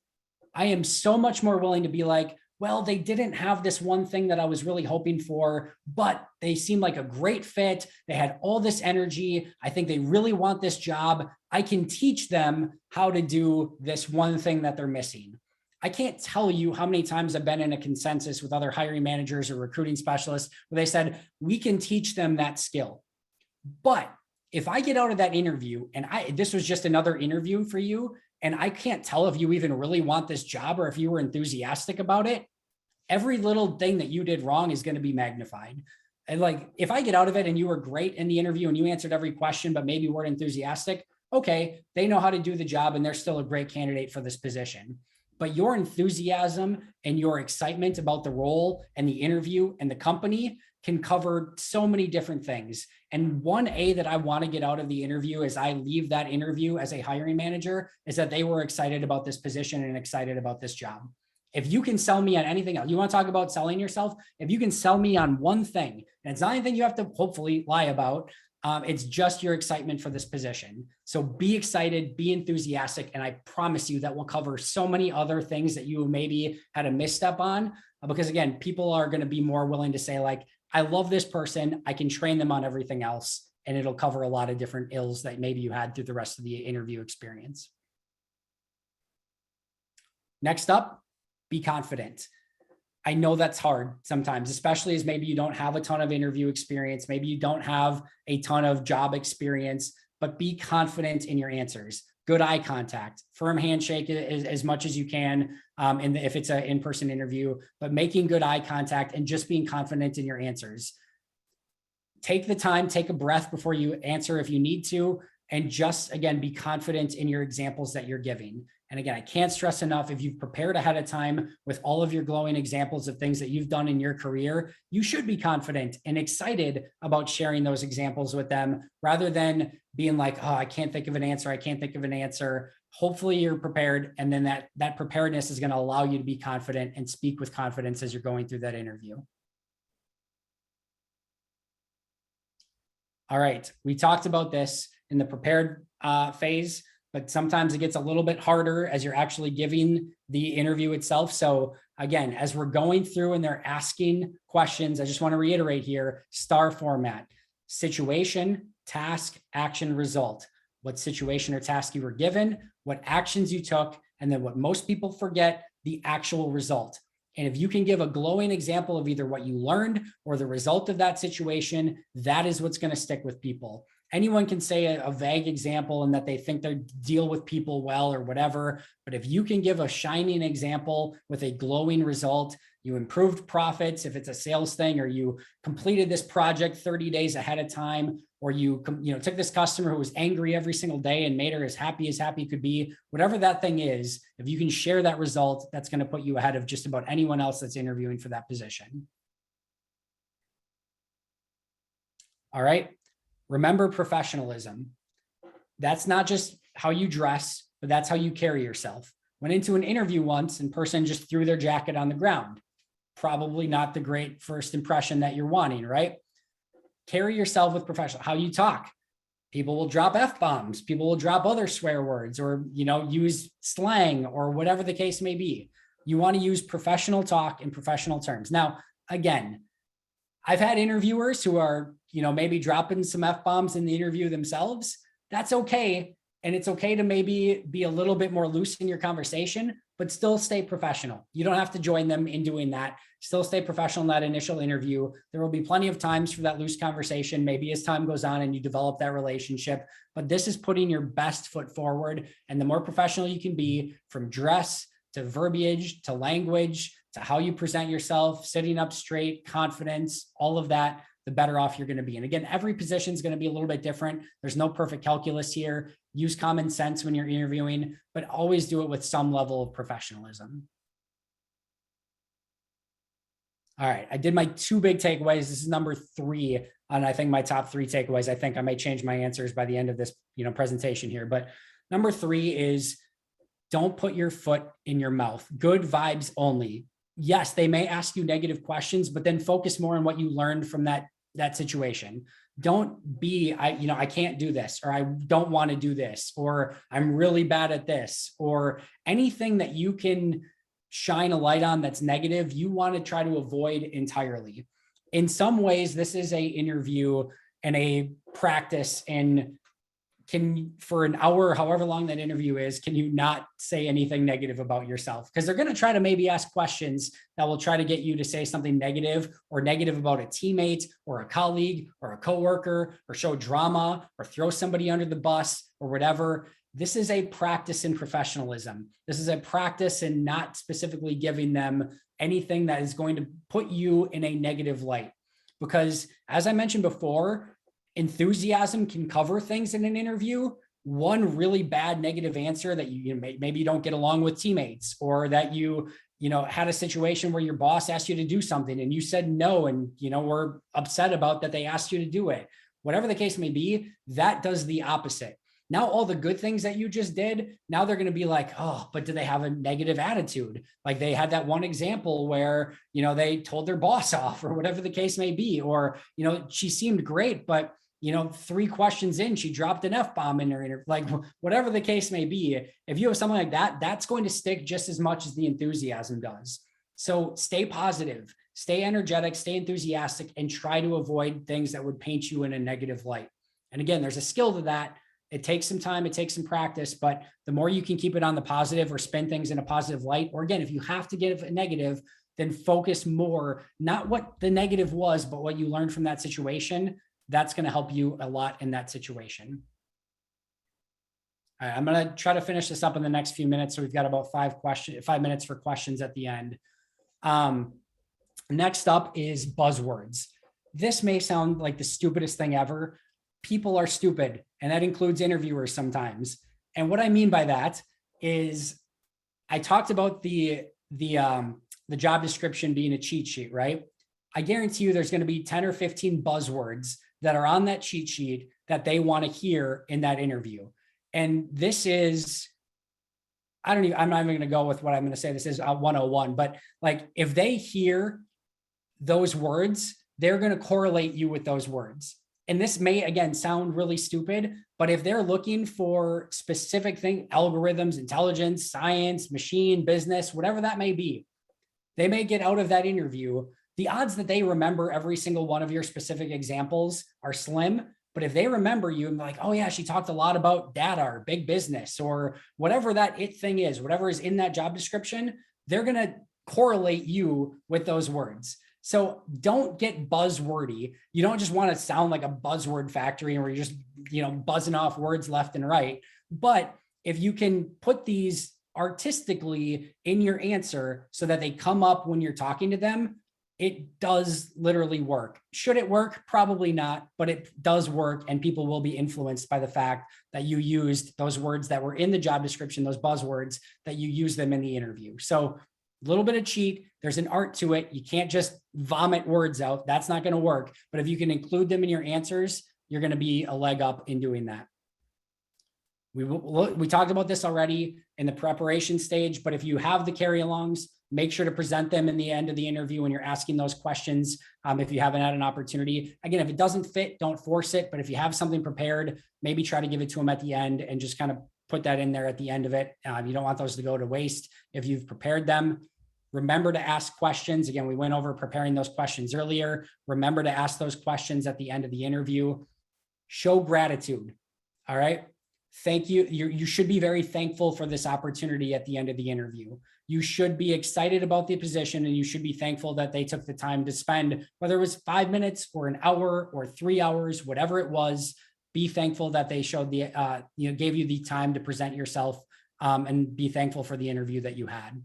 I am so much more willing to be like, well, they didn't have this one thing that I was really hoping for, but they seem like a great fit. They had all this energy. I think they really want this job. I can teach them how to do this one thing that they're missing. I can't tell you how many times I've been in a consensus with other hiring managers or recruiting specialists where they said, we can teach them that skill. But if I get out of that interview and this was just another interview for you, and I can't tell if you even really want this job or if you were enthusiastic about it, every little thing that you did wrong is going to be magnified. And like, if I get out of it and you were great in the interview and you answered every question, but maybe weren't enthusiastic, okay, they know how to do the job and they're still a great candidate for this position. But your enthusiasm and your excitement about the role and the interview and the company can cover so many different things. And 1A that I want to get out of the interview as I leave that interview as a hiring manager is that they were excited about this position and excited about this job. If you can sell me on anything else, you want to talk about selling yourself? If you can sell me on one thing, and it's not anything you have to hopefully lie about, it's just your excitement for this position. So be excited, be enthusiastic, and I promise you that will cover so many other things that you maybe had a misstep on. Because again, people are going to be more willing to say like, I love this person, I can train them on everything else, and it'll cover a lot of different ills that maybe you had through the rest of the interview experience. Next up, be confident. I know that's hard sometimes, especially as maybe you don't have a ton of interview experience. Maybe you don't have a ton of job experience, but be confident in your answers. Good eye contact, firm handshake as much as you can, and if it's an in-person interview, but making good eye contact and just being confident in your answers. Take the time, take a breath before you answer if you need to, and just, again, be confident in your examples that you're giving. And again, I can't stress enough, if you've prepared ahead of time with all of your glowing examples of things that you've done in your career, you should be confident and excited about sharing those examples with them, rather than being like, oh, I can't think of an answer. I can't think of an answer. Hopefully you're prepared. And then that preparedness is going to allow you to be confident and speak with confidence as you're going through that interview. All right. We talked about this in the prepared phase, but sometimes it gets a little bit harder as you're actually giving the interview itself. So again, as we're going through and they're asking questions, I just want to reiterate here, STAR format: situation, task, action, result. What situation or task you were given, what actions you took, and then what most people forget, the actual result. And if you can give a glowing example of either what you learned or the result of that situation, that is what's going to stick with people. Anyone can say a vague example and that they think they deal with people well or whatever. But if you can give a shining example with a glowing result, you improved profits if it's a sales thing, or you completed this project 30 days ahead of time, or you took this customer who was angry every single day and made her as happy could be, whatever that thing is, if you can share that result, that's going to put you ahead of just about anyone else that's interviewing for that position. All right. Remember professionalism. That's not just how you dress, but that's how you carry yourself. Went into an interview once and person just threw their jacket on the ground. Probably not the great first impression that you're wanting, right? Carry yourself with professional, how you talk. People will drop F-bombs. People will drop other swear words, or, use slang or whatever the case may be. You want to use professional talk in professional terms. Now, again, I've had interviewers who are, maybe dropping some F-bombs in the interview themselves. That's okay. And it's okay to maybe be a little bit more loose in your conversation, but still stay professional. You don't have to join them in doing that. Still stay professional in that initial interview. There will be plenty of times for that loose conversation, maybe as time goes on and you develop that relationship, but this is putting your best foot forward. And the more professional you can be, from dress to verbiage to language to how you present yourself, sitting up straight, confidence, all of that, the better off you're going to be. And again, every position is going to be a little bit different. There's no perfect calculus here. Use common sense when you're interviewing, but always do it with some level of professionalism. All right, I did my 2 big takeaways. This is number 3 on, I think, my top 3 takeaways. I think I may change my answers by the end of this, presentation here. But number 3 is, don't put your foot in your mouth. Good vibes only. Yes, they may ask you negative questions, but then focus more on what you learned from that situation. Don't be, I can't do this, or I don't want to do this, or I'm really bad at this, or anything that you can shine a light on that's negative, you want to try to avoid entirely. In some ways, this is a interview and a practice, and for an hour, however long that interview is, can you not say anything negative about yourself? Because they're going to try to maybe ask questions that will try to get you to say something negative, or negative about a teammate or a colleague or a coworker, or show drama or throw somebody under the bus or whatever. This is a practice in professionalism. This is a practice in not specifically giving them anything that is going to put you in a negative light. Because as I mentioned before, enthusiasm can cover things in an interview. One really bad negative answer that maybe you don't get along with teammates, or that you had a situation where your boss asked you to do something and you said no, and were upset about that they asked you to do it. Whatever the case may be, that does the opposite. Now, all the good things that you just did, now they're going to be like, oh, but do they have a negative attitude? Like they had that one example where, they told their boss off, or whatever the case may be, or, she seemed great, but 3 questions in, she dropped an F-bomb in her interview, like whatever the case may be. If you have something like that, that's going to stick just as much as the enthusiasm does. So stay positive, stay energetic, stay enthusiastic, and try to avoid things that would paint you in a negative light. And again, there's a skill to that. It takes some time, it takes some practice, but the more you can keep it on the positive, or spin things in a positive light, or again, if you have to give a negative, then focus more, not what the negative was, but what you learned from that situation. That's going to help you a lot in that situation. All right, I'm going to try to finish this up in the next few minutes. So we've got about 5 minutes for questions at the end. Next up is buzzwords. This may sound like the stupidest thing ever. People are stupid, and that includes interviewers sometimes. And what I mean by that is I talked about the job description being a cheat sheet, right? I guarantee you there's going to be 10 or 15 buzzwords that are on that cheat sheet that they want to hear in that interview. And this is, I'm not even going to go with what I'm going to say. This is 101, but like, if they hear those words, they're going to correlate you with those words. And this may, again, sound really stupid, but if they're looking for specific things, algorithms, intelligence, science, machine, business, whatever that may be, they may get out of that interview. The odds that they remember every single one of your specific examples are slim. But if they remember you and like, oh yeah, she talked a lot about data or big business or whatever that it thing is, whatever is in that job description, they're going to correlate you with those words. So don't get buzzwordy. You don't just want to sound like a buzzword factory where you're just, buzzing off words left and right. But if you can put these artistically in your answer so that they come up when you're talking to them, it does literally work. Should it work? Probably not, but it does work, and people will be influenced by the fact that you used those words that were in the job description, those buzzwords, that you use them in the interview. So a little bit of cheat. There's an art to it. You can't just vomit words out. That's not going to work. But if you can include them in your answers, you're going to be a leg up in doing that. We talked about this already in the preparation stage, but if you have the carry-alongs, make sure to present them in the end of the interview when you're asking those questions. If you haven't had an opportunity, again, if it doesn't fit, don't force it. But if you have something prepared, maybe try to give it to them at the end and just kind of put that in there at the end of it. You don't want those to go to waste if you've prepared them. Remember to ask questions. Again, we went over preparing those questions earlier. Remember to ask those questions at the end of the interview. Show gratitude. All right. Thank you. You should be very thankful for this opportunity at the end of the interview. You should be excited about the position, and you should be thankful that they took the time to spend, whether it was 5 minutes or an hour or 3 hours, whatever it was. Be thankful that they showed gave you the time to present yourself, and be thankful for the interview that you had.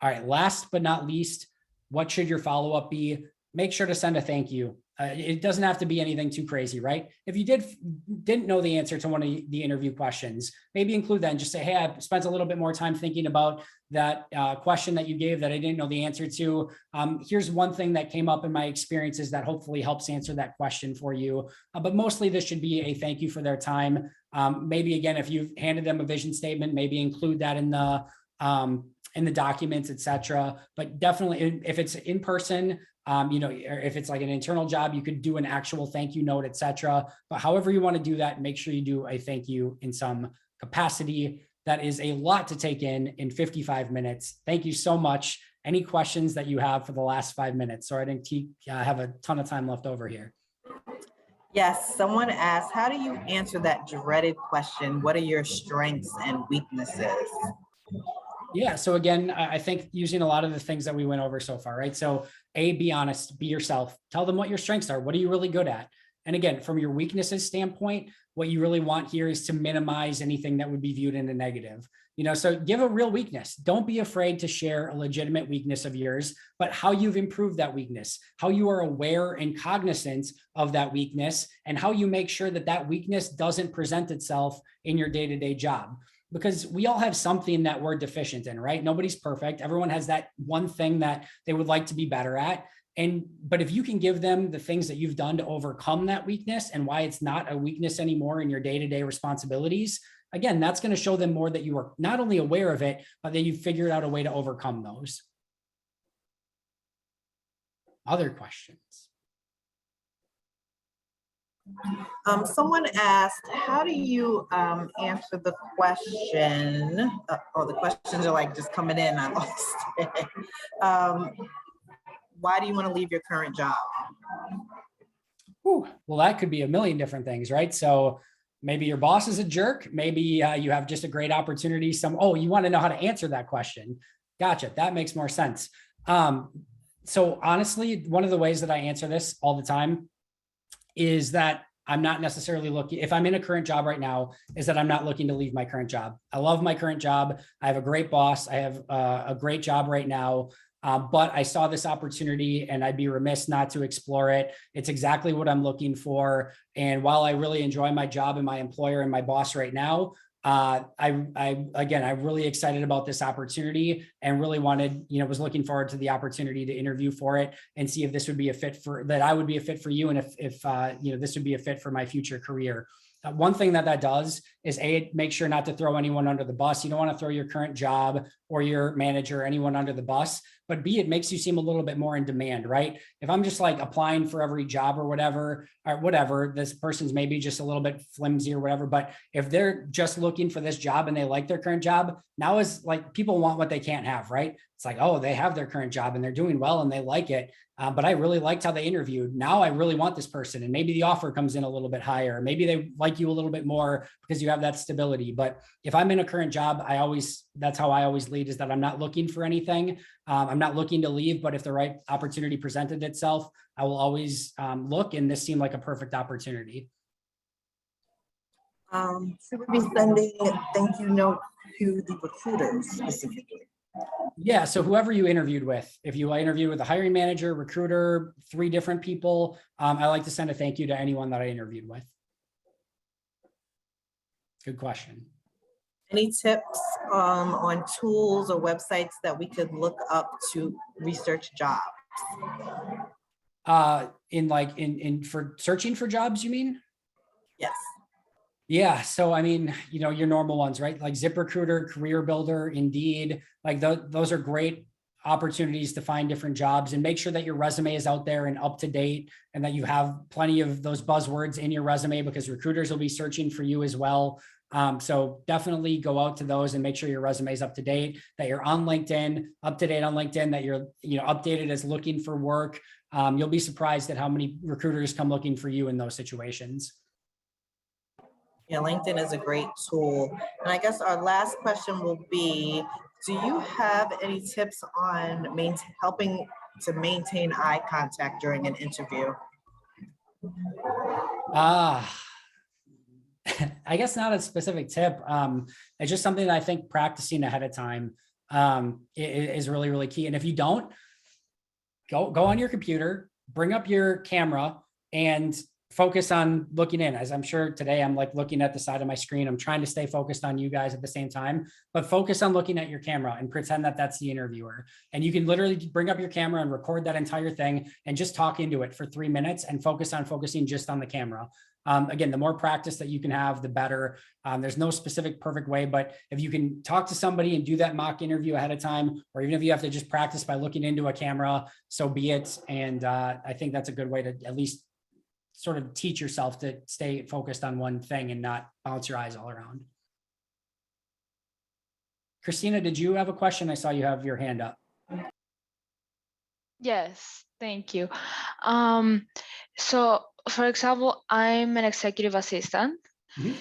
All right. Last but not least, what should your follow-up be? Make sure to send a thank you. It doesn't have to be anything too crazy, right? If you didn't know the answer to one of the interview questions, maybe include that and just say, hey, I spent a little bit more time thinking about that question that you gave that I didn't know the answer to. Here's one thing that came up in my experiences that hopefully helps answer that question for you. But mostly this should be a thank you for their time. Maybe again, if you've handed them a vision statement, maybe include that in the documents, et cetera. But definitely if it's in person, or if it's like an internal job, you could do an actual thank you note, et cetera. But however you want to do that, make sure you do a thank you in some capacity. That is a lot to take in 55 minutes. Thank you so much. Any questions that you have for the last 5 minutes? So I think have a ton of time left over here. Yes, someone asked, how do you answer that dreaded question? What are your strengths and weaknesses? Yeah. So again, I think using a lot of the things that we went over so far, right? So be honest, be yourself, tell them what your strengths are. What are you really good at? And again, from your weaknesses standpoint, what you really want here is to minimize anything that would be viewed in a negative, so give a real weakness. Don't be afraid to share a legitimate weakness of yours, but how you've improved that weakness, how you are aware and cognizant of that weakness, and how you make sure that that weakness doesn't present itself in your day-to-day job. Because we all have something that we're deficient in, right? Nobody's perfect. Everyone has that one thing that they would like to be better at. But if you can give them the things that you've done to overcome that weakness and why it's not a weakness anymore in your day-to-day responsibilities, again, that's going to show them more that you are not only aware of it, but that you've figured out a way to overcome those. Other questions? Someone asked, how do you answer the question? The questions are like just coming in. I lost it. Why do you want to leave your current job? Well, that could be a million different things, right? So maybe your boss is a jerk. Maybe you have just a great opportunity. You want to know how to answer that question. Gotcha. That makes more sense. So honestly, one of the ways that I answer this all the time is that I'm not necessarily looking, if I'm in a current job right now, is that I'm not looking to leave my current job. I love my current job. I have a great boss. I have a great job right now. But I saw this opportunity and I'd be remiss not to explore it. It's exactly what I'm looking for. And while I really enjoy my job and my employer and my boss right now, I'm really excited about this opportunity and really wanted, was looking forward to the opportunity to interview for it and see if this would be a fit that I would be a fit for you. And if this would be a fit for my future career. One thing that does is make sure not to throw anyone under the bus. You don't want to throw your current job or your manager or anyone under the bus, but B, it makes you seem a little bit more in demand, right? If I'm just like applying for every job or whatever, this person's maybe just a little bit flimsy or whatever. But if they're just looking for this job and they like their current job, now is like people want what they can't have, right? It's like, oh, they have their current job and they're doing well and they like it. But I really liked how they interviewed. Now I really want this person. And maybe the offer comes in a little bit higher. Maybe they like you a little bit more because you have that stability. But if I'm in a current job, that's how I always lead, is that I'm not looking for anything. I'm not looking to leave, but if the right opportunity presented itself, I will always look, and this seemed like a perfect opportunity. Should we be sending thank you note to the recruiters specifically? Yeah, so whoever you interviewed with, if you interviewed with a hiring manager, recruiter, 3 different people, I like to send a thank you to anyone that I interviewed with. Good question. Any tips on tools or websites that we could look up to research jobs? For searching for jobs, you mean? Yes. Yeah. So, I mean, your normal ones, right? Like ZipRecruiter, Career Builder, Indeed, like those are great opportunities to find different jobs, and make sure that your resume is out there and up to date, and that you have plenty of those buzzwords in your resume, because recruiters will be searching for you as well. So definitely go out to those and make sure your resume is up to date, that you're on LinkedIn, up to date on LinkedIn, that you're, updated as looking for work. You'll be surprised at how many recruiters come looking for you in those situations. Yeah, LinkedIn is a great tool. And I guess our last question will be, do you have any tips on helping to maintain eye contact during an interview? I guess not a specific tip. It's just something that I think practicing ahead of time is really, really key. And if you don't, go on your computer, bring up your camera, and focus on looking in. As I'm sure today, I'm like looking at the side of my screen. I'm trying to stay focused on you guys at the same time, but focus on looking at your camera and pretend that that's the interviewer. And you can literally bring up your camera and record that entire thing and just talk into it for 3 minutes and focusing just on the camera. Again, the more practice that you can have, the better. There's no specific perfect way, but if you can talk to somebody and do that mock interview ahead of time, or even if you have to just practice by looking into a camera, so be it. And I think that's a good way to at least sort of teach yourself to stay focused on one thing and not bounce your eyes all around. Christina, did you have a question? I saw you have your hand up. Yes, thank you. So for example, I'm an executive assistant. Mm-hmm.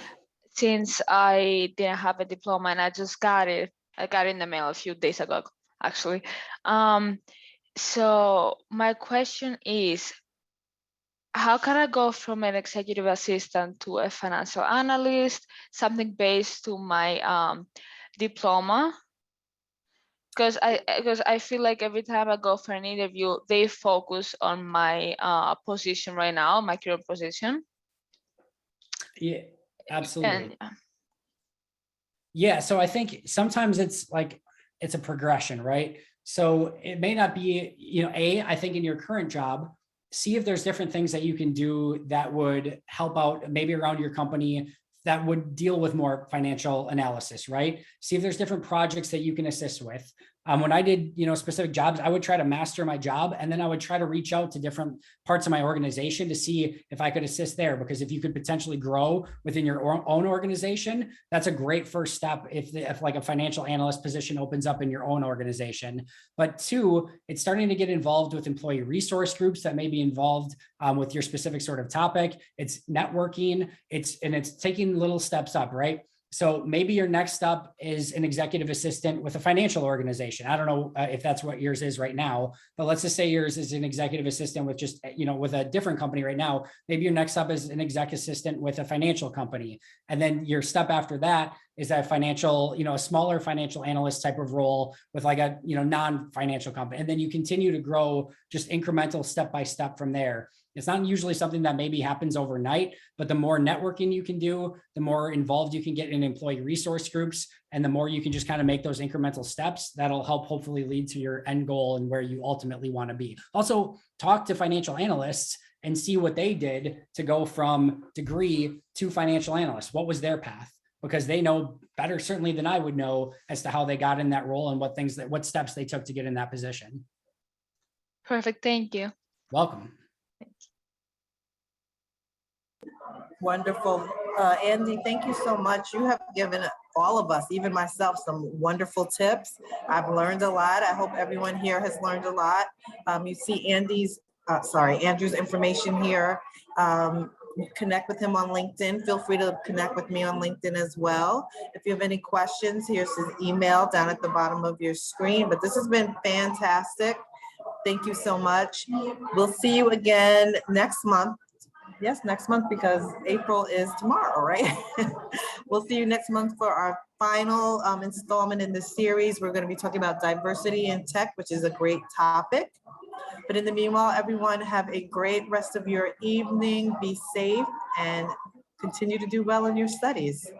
Since I didn't have a diploma and I just got it. I got it in the mail a few days ago, actually. So my question is, how can I go from an executive assistant to a financial analyst, something based to my diploma? Because I feel like every time I go for an interview, they focus on my position right now, my current position. Yeah, absolutely. And, yeah, so I think sometimes it's a progression, right? So it may not be, I think in your current job, see if there's different things that you can do that would help out maybe around your company that would deal with more financial analysis, right? See if there's different projects that you can assist with. When I did, specific jobs, I would try to master my job, and then I would try to reach out to different parts of my organization to see if I could assist there. Because if you could potentially grow within your own organization, that's a great first step. If like a financial analyst position opens up in your own organization. But 2, it's starting to get involved with employee resource groups that may be involved with your specific sort of topic. It's networking. It's taking little steps up, right? So maybe your next up is an executive assistant with a financial organization. I don't know if that's what yours is right now, but let's just say yours is an executive assistant with just, with a different company right now. Maybe your next up is an exec assistant with a financial company. And then your step after that is that financial, a smaller financial analyst type of role with like a, non-financial company. And then you continue to grow just incremental step by step from there. It's not usually something that maybe happens overnight, but the more networking you can do, the more involved you can get in employee resource groups, and the more you can just kind of make those incremental steps, that'll help hopefully lead to your end goal and where you ultimately want to be. Also, talk to financial analysts and see what they did to go from degree to financial analyst. What was their path? Because they know better certainly than I would know as to how they got in that role and what steps they took to get in that position. Perfect. Thank you. Welcome. Wonderful. Andy, thank you so much. You have given all of us, even myself, some wonderful tips. I've learned a lot. I hope everyone here has learned a lot. You see Andrew's information here. Connect with him on LinkedIn. Feel free to connect with me on LinkedIn as well. If you have any questions, here's his email down at the bottom of your screen. But this has been fantastic. Thank you so much. We'll see you again next month. Yes, next month, because April is tomorrow, right? We'll see you next month for our final installment in this series. We're going to be talking about diversity in tech, which is a great topic. But in the meanwhile, everyone have a great rest of your evening. Be safe and continue to do well in your studies.